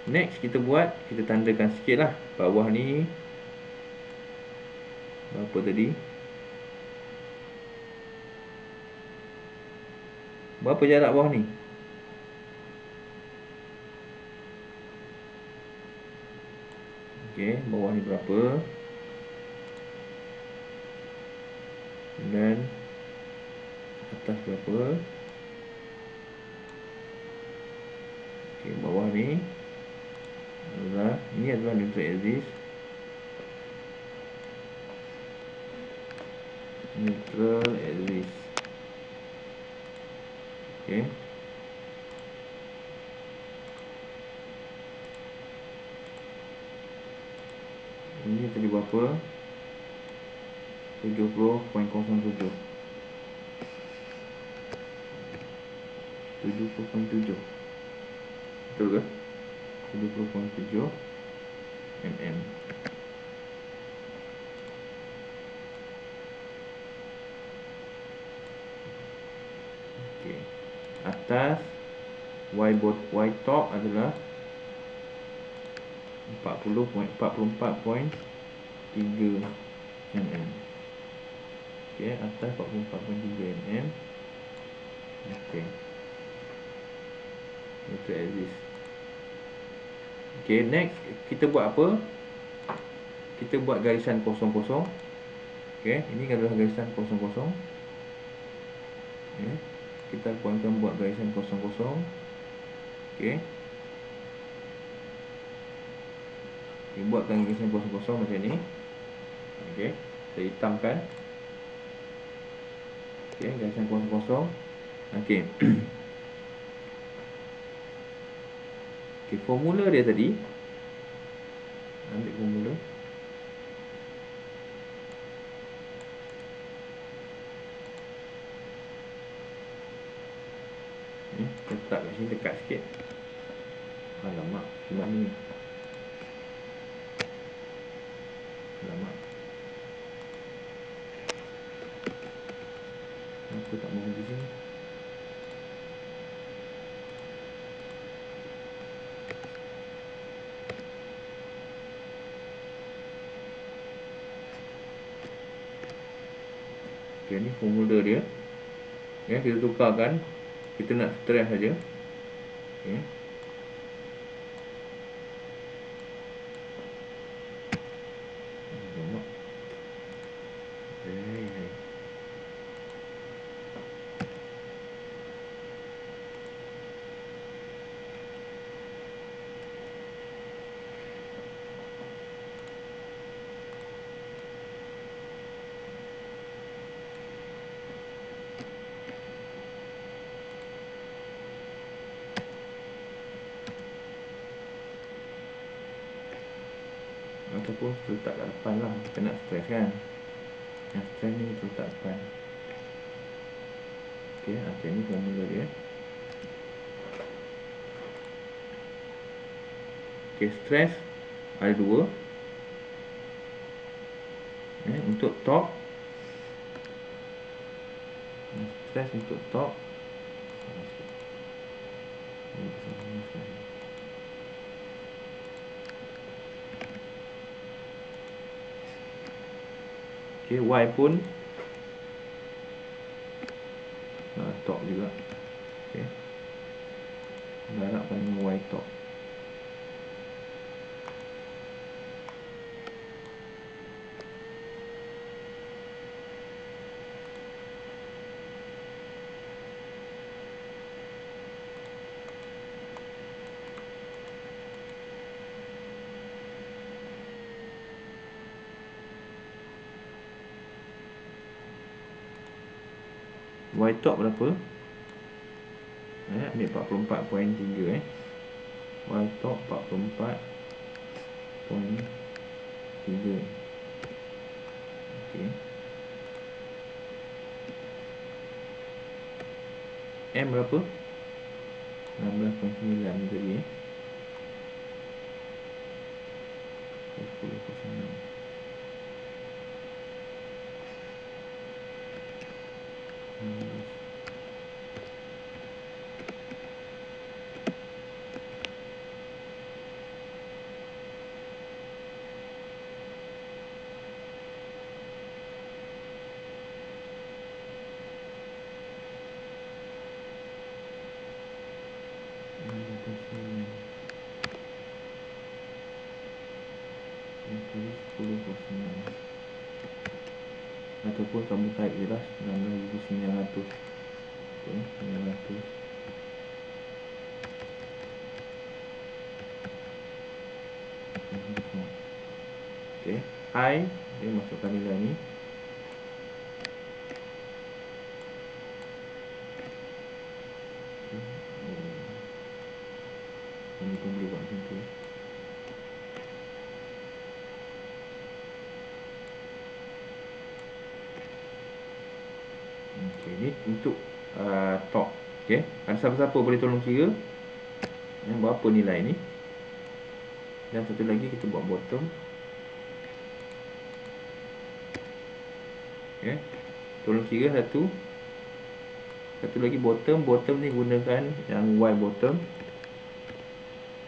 next kita tandakan sikit lah. Bawah ni berapa tadi? Berapa jarak bawah ni? Okay, bawah ni berapa? Dan atas berapa? Okay, bawah ni ini adalah neutral axis. Neutral axis. Okay. Ini tadi berapa? 70.07. 70.7. Betul ke? 70.7 mm. atas y top adalah 44.3 mm. Okey, atas 44.3 mm. Okey. Itu exist. Okey, next kita buat apa? Kita buat garisan kosong-kosong. Okey, ini adalah garisan kosong-kosong. Okey. Kita akan buat garisan kosong-kosong. Okey. Kita buatkan garisan kosong-kosong macam ni. Okey, saya hitamkan. Okey, garisan kosong-kosong. Okey. Okey, formula dia tadi. Ambil formula. Ni, letak kat sini dekat sikit. Alamak, gimana ni? Alamak. Kenapa tak mau pergi sini? Okey, ni formula dia. Ya, kita tukarkan. Kita nak stress saja. Okey. Alamak. Ataupun kita letak kat depan lah. Kita nak stress kan. Yang stress ni kita letak depan. Okey, macam ni formula dia. Okey, stress ada dua. Untuk top. Stress untuk top. Okey, Y pun top juga. Okey. Darabkan dengan Y top. Y top berapa? Ambil 44.3 Y top 44.3. Okey. M berapa? 16.9 tadi 10.6. Ataupun kamu type je lah 16,900. Okey, 900. Okey, I dia masukkan nilai ni. Ini pun boleh buat macam tu. Okey, ni untuk top. Okey, ada siapa-siapa boleh tolong kira berapa nilai ni. Dan satu lagi kita buat bottom. Okey, tolong kira satu. Satu lagi bottom. Bottom ni gunakan yang Y bottom.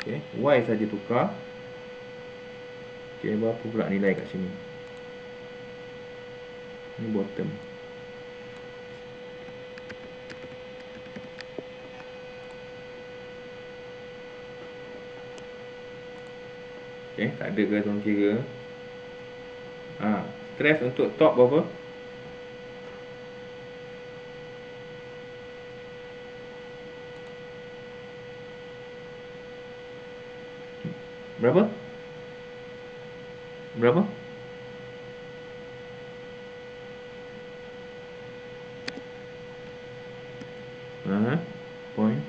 Okay, Y saja tukar. Okay, berapa pula nilai kat sini? Ni bottom. Okay, tak ada ke tuan kira? Stress untuk top berapa? Berapa? Berapa? Point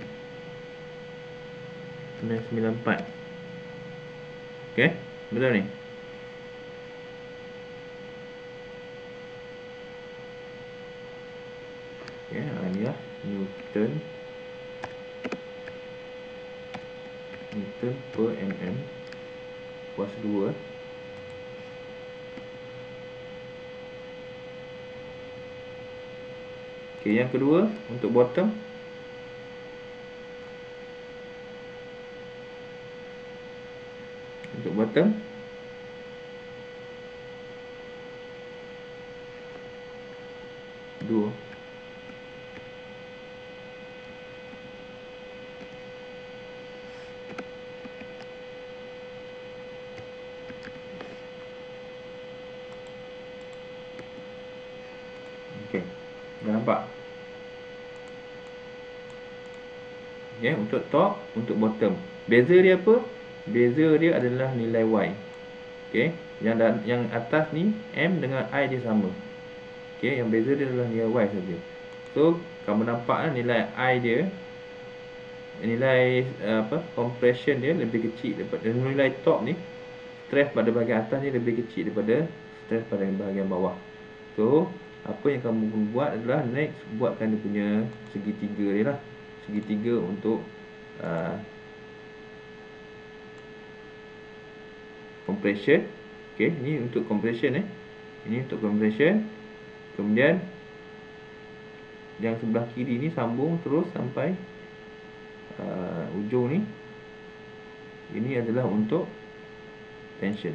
994. Okay, betul ni? Okay, ni lah Newton per mm kuasa 2. Okay, yang kedua untuk bottom. Untuk bottom 2. Okay, dah nampak? Okay, untuk top, untuk bottom. Beza dia apa? Beza dia adalah nilai Y. Okay, yang atas ni M dengan I dia sama. Okay, yang beza dia adalah nilai Y saja. So, kamu nampak nilai I dia, nilai compression dia lebih kecil daripada nilai top ni. Stress pada bahagian atas ni lebih kecil daripada stress pada bahagian bawah. So, apa yang kamu buat adalah next buatkan dia punya segitiga dia lah. Segitiga untuk compression. Okay, ni untuk compression ini untuk compression. Kemudian yang sebelah kiri ni sambung terus sampai ujung ni. Ini adalah untuk tension.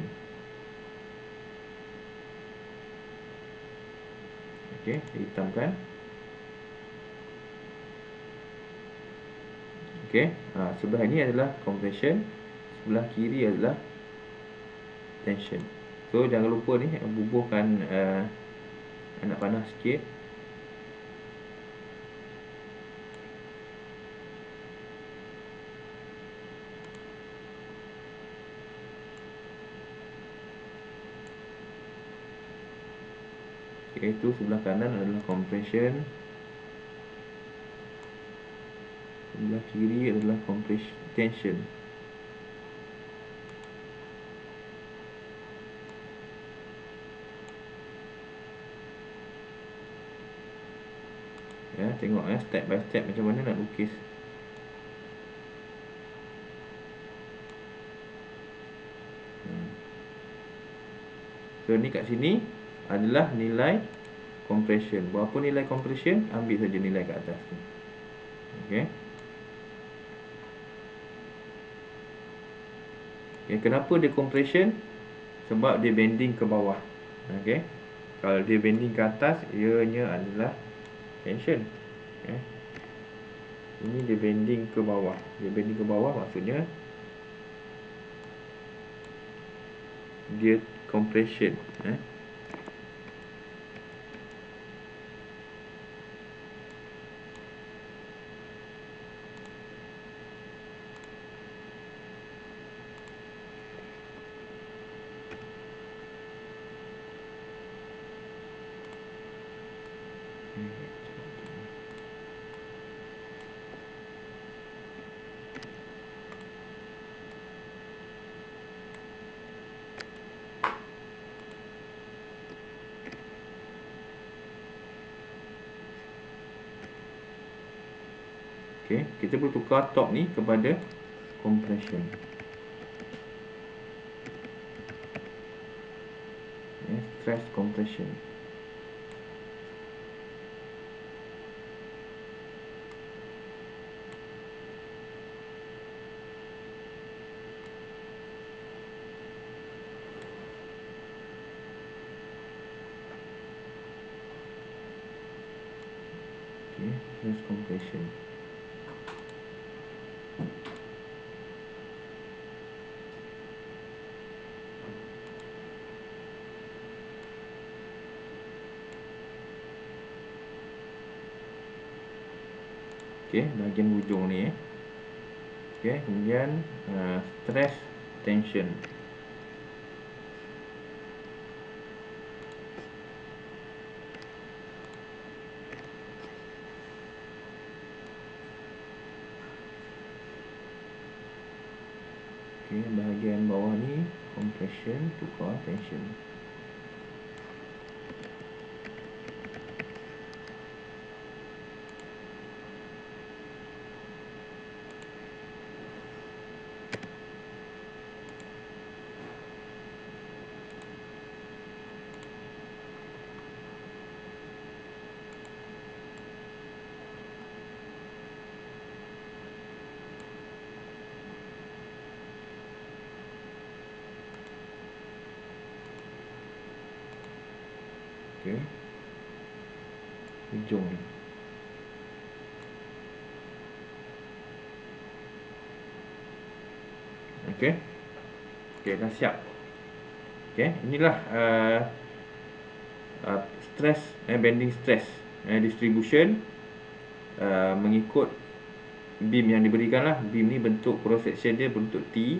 Okay, hitamkan. Okay, sebelah ini adalah compression, sebelah kiri adalah tension. So jangan lupa ni bubuhkan anak panah sikit. Okay, itu sebelah kanan adalah compression, sebelah kiri adalah compression tension. Ya, tengok step by step macam mana nak lukis. So ni kat sini adalah nilai compression. Berapa nilai compression? Ambil saja nilai kat atas ni. Okey. Okay, kenapa dia compression? Sebab dia bending ke bawah. Okey. Kalau dia bending ke atas, ianya adalah tension. Okay. Ini dia bending ke bawah. Dia bending ke bawah maksudnya dia compression. Okay, kita perlu tukar top ni kepada compression. Stress compression. Okay, here's compression. Okay, bahagian hujung ni Okay, kemudian stress tension. Okay, bahagian bawah ni compression, tukar tension. Okay, hujung ni. Okay, okay, dah siap. Okay, inilah stress, bending stress distribution mengikut beam yang diberikan lah. Beam ni bentuk cross section dia bentuk T.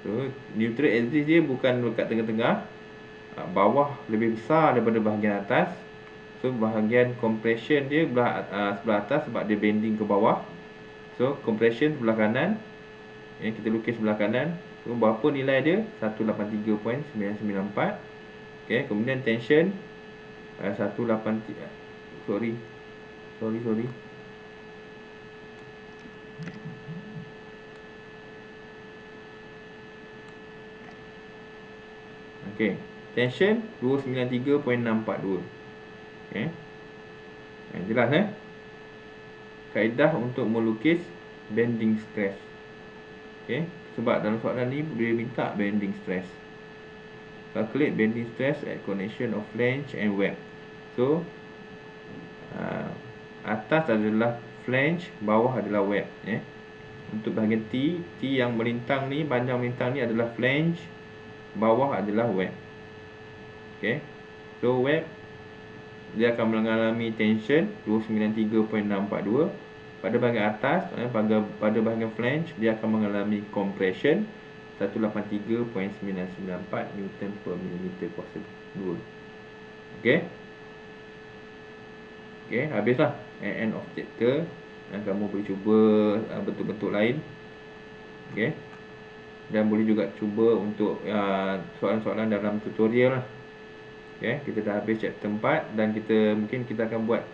So, neutral axis dia bukan dekat tengah-tengah, bawah lebih besar daripada bahagian atas. So, bahagian compression dia sebelah atas sebab dia bending ke bawah. So, compression sebelah kanan. Kita lukis sebelah kanan. So, berapa nilai dia? 183.994. Okay, kemudian tension 183. Sorry. Okay, tension 293.642. Okay, jelas kaedah untuk melukis bending stress. Okay, sebab dalam soalan ni dia minta bending stress. Calculate bending stress at connection of flange and web. So atas adalah flange, bawah adalah web. Untuk bahagian T yang melintang ni, panjang melintang ni adalah flange, bawah adalah web. Okay, so web dia akan mengalami tension 293.642. Pada bahagian atas, pada bahagian flange dia akan mengalami compression 183.994 Newton per millimeter kuasa 2. Okay, habislah end of chapter. Kamu boleh cuba bentuk-bentuk lain. Okay, dan boleh juga cuba untuk soalan-soalan dalam tutorial lah. Okay, kita dah habis chapter 4 dan mungkin kita akan buat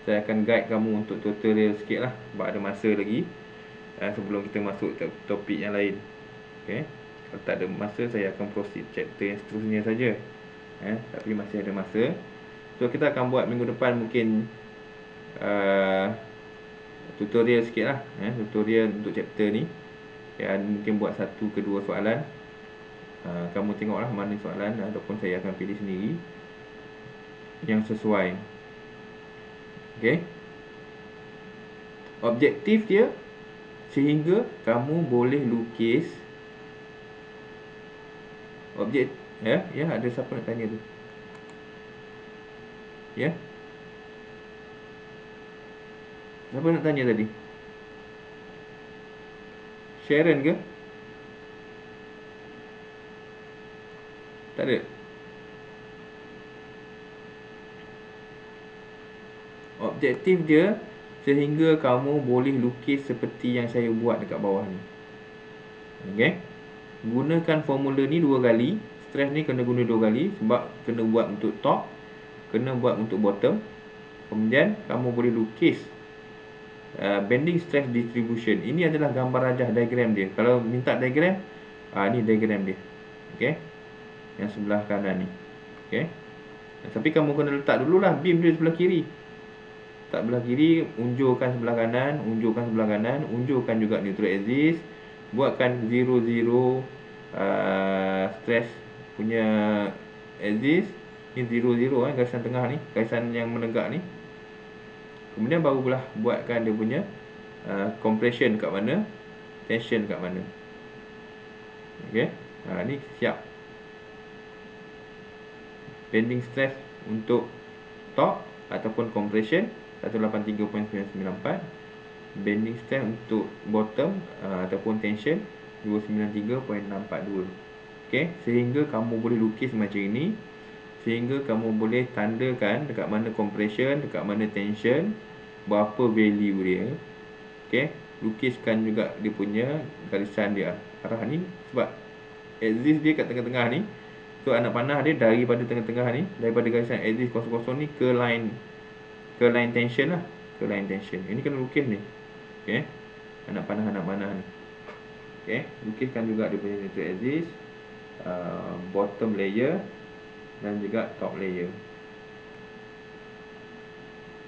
saya akan guide kamu untuk tutorial sikit lah sebab ada masa lagi sebelum kita masuk topik yang lain. Okay, kalau tak ada masa saya akan proceed chapter yang seterusnya saja. Tapi masih ada masa. So kita akan buat minggu depan mungkin tutorial sikit lah, tutorial untuk chapter ni. Mungkin buat 1 ke 2 soalan. Kamu tengoklah mana soalan ataupun saya akan pilih sendiri yang sesuai. Okay, objektif dia sehingga kamu boleh lukis objek. Ada siapa nak tanya tu? Siapa nak tanya tadi? Sharon ke? Tak ada. Objektif dia sehingga kamu boleh lukis seperti yang saya buat dekat bawah ni. Okay, gunakan formula ni 2 kali. Stress ni kena guna 2 kali sebab kena buat untuk top, kena buat untuk bottom. Kemudian kamu boleh lukis bending stress distribution. Ini adalah gambar rajah diagram dia. Kalau minta diagram, ni diagram dia. Okay, yang sebelah kanan ni. Okay, tapi kamu kena letak dululah beam dia sebelah kiri. Tak sebelah kiri, unjurkan sebelah kanan, unjurkan juga neutral axis. Buatkan 0 stress punya axis. Ni 0 garisan tengah ni, garisan yang menegak ni. Kemudian barulah buatkan dia punya compression kat mana, tension kat mana. Okey. Ni siap. Bending stress untuk top ataupun compression 183.994. Bending stress untuk bottom ataupun tension 293.642. Okey, sehingga kamu boleh lukis macam ini, sehingga kamu boleh tandakan dekat mana compression, dekat mana tension, berapa value dia. Okey, lukiskan juga dia punya garisan dia. Arah ni sebab axis dia kat tengah-tengah ni. So anak panah dia daripada tengah-tengah ni, daripada garisan axis kosong-kosong ni ke line tension lah, ke line tension. Ini kena lukis ni. Okey, anak panah ni. Okey, lukiskan juga dia punya neutral axis, bottom layer dan juga top layer.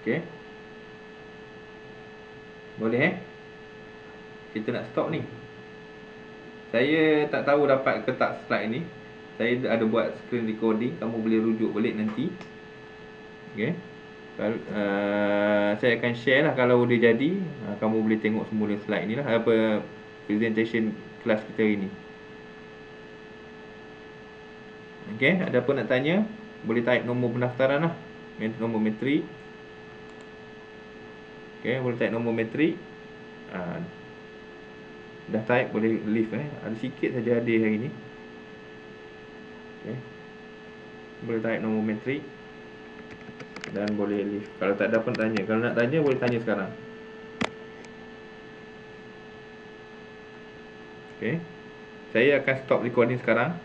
Okey, boleh kita nak stop ni. Saya tak tahu dapat ke tak slide ni. Saya ada buat screen recording, kamu boleh rujuk balik nanti. Okey, saya akan share lah kalau dia jadi. Kamu boleh tengok semula slide ni lah, apa presentation kelas kita hari ni. Okey, ada apa nak tanya? Boleh type nombor pendaftaran lah, nombor matrik. Okey, boleh type nombor matrik. Dah type, boleh leave ada sikit saja hadir hari ni. Okey, boleh type nombor matrik dan boleh leave. Kalau tak ada apa nak tanya, kalau nak tanya boleh tanya sekarang. Okey, saya akan stop recording sekarang.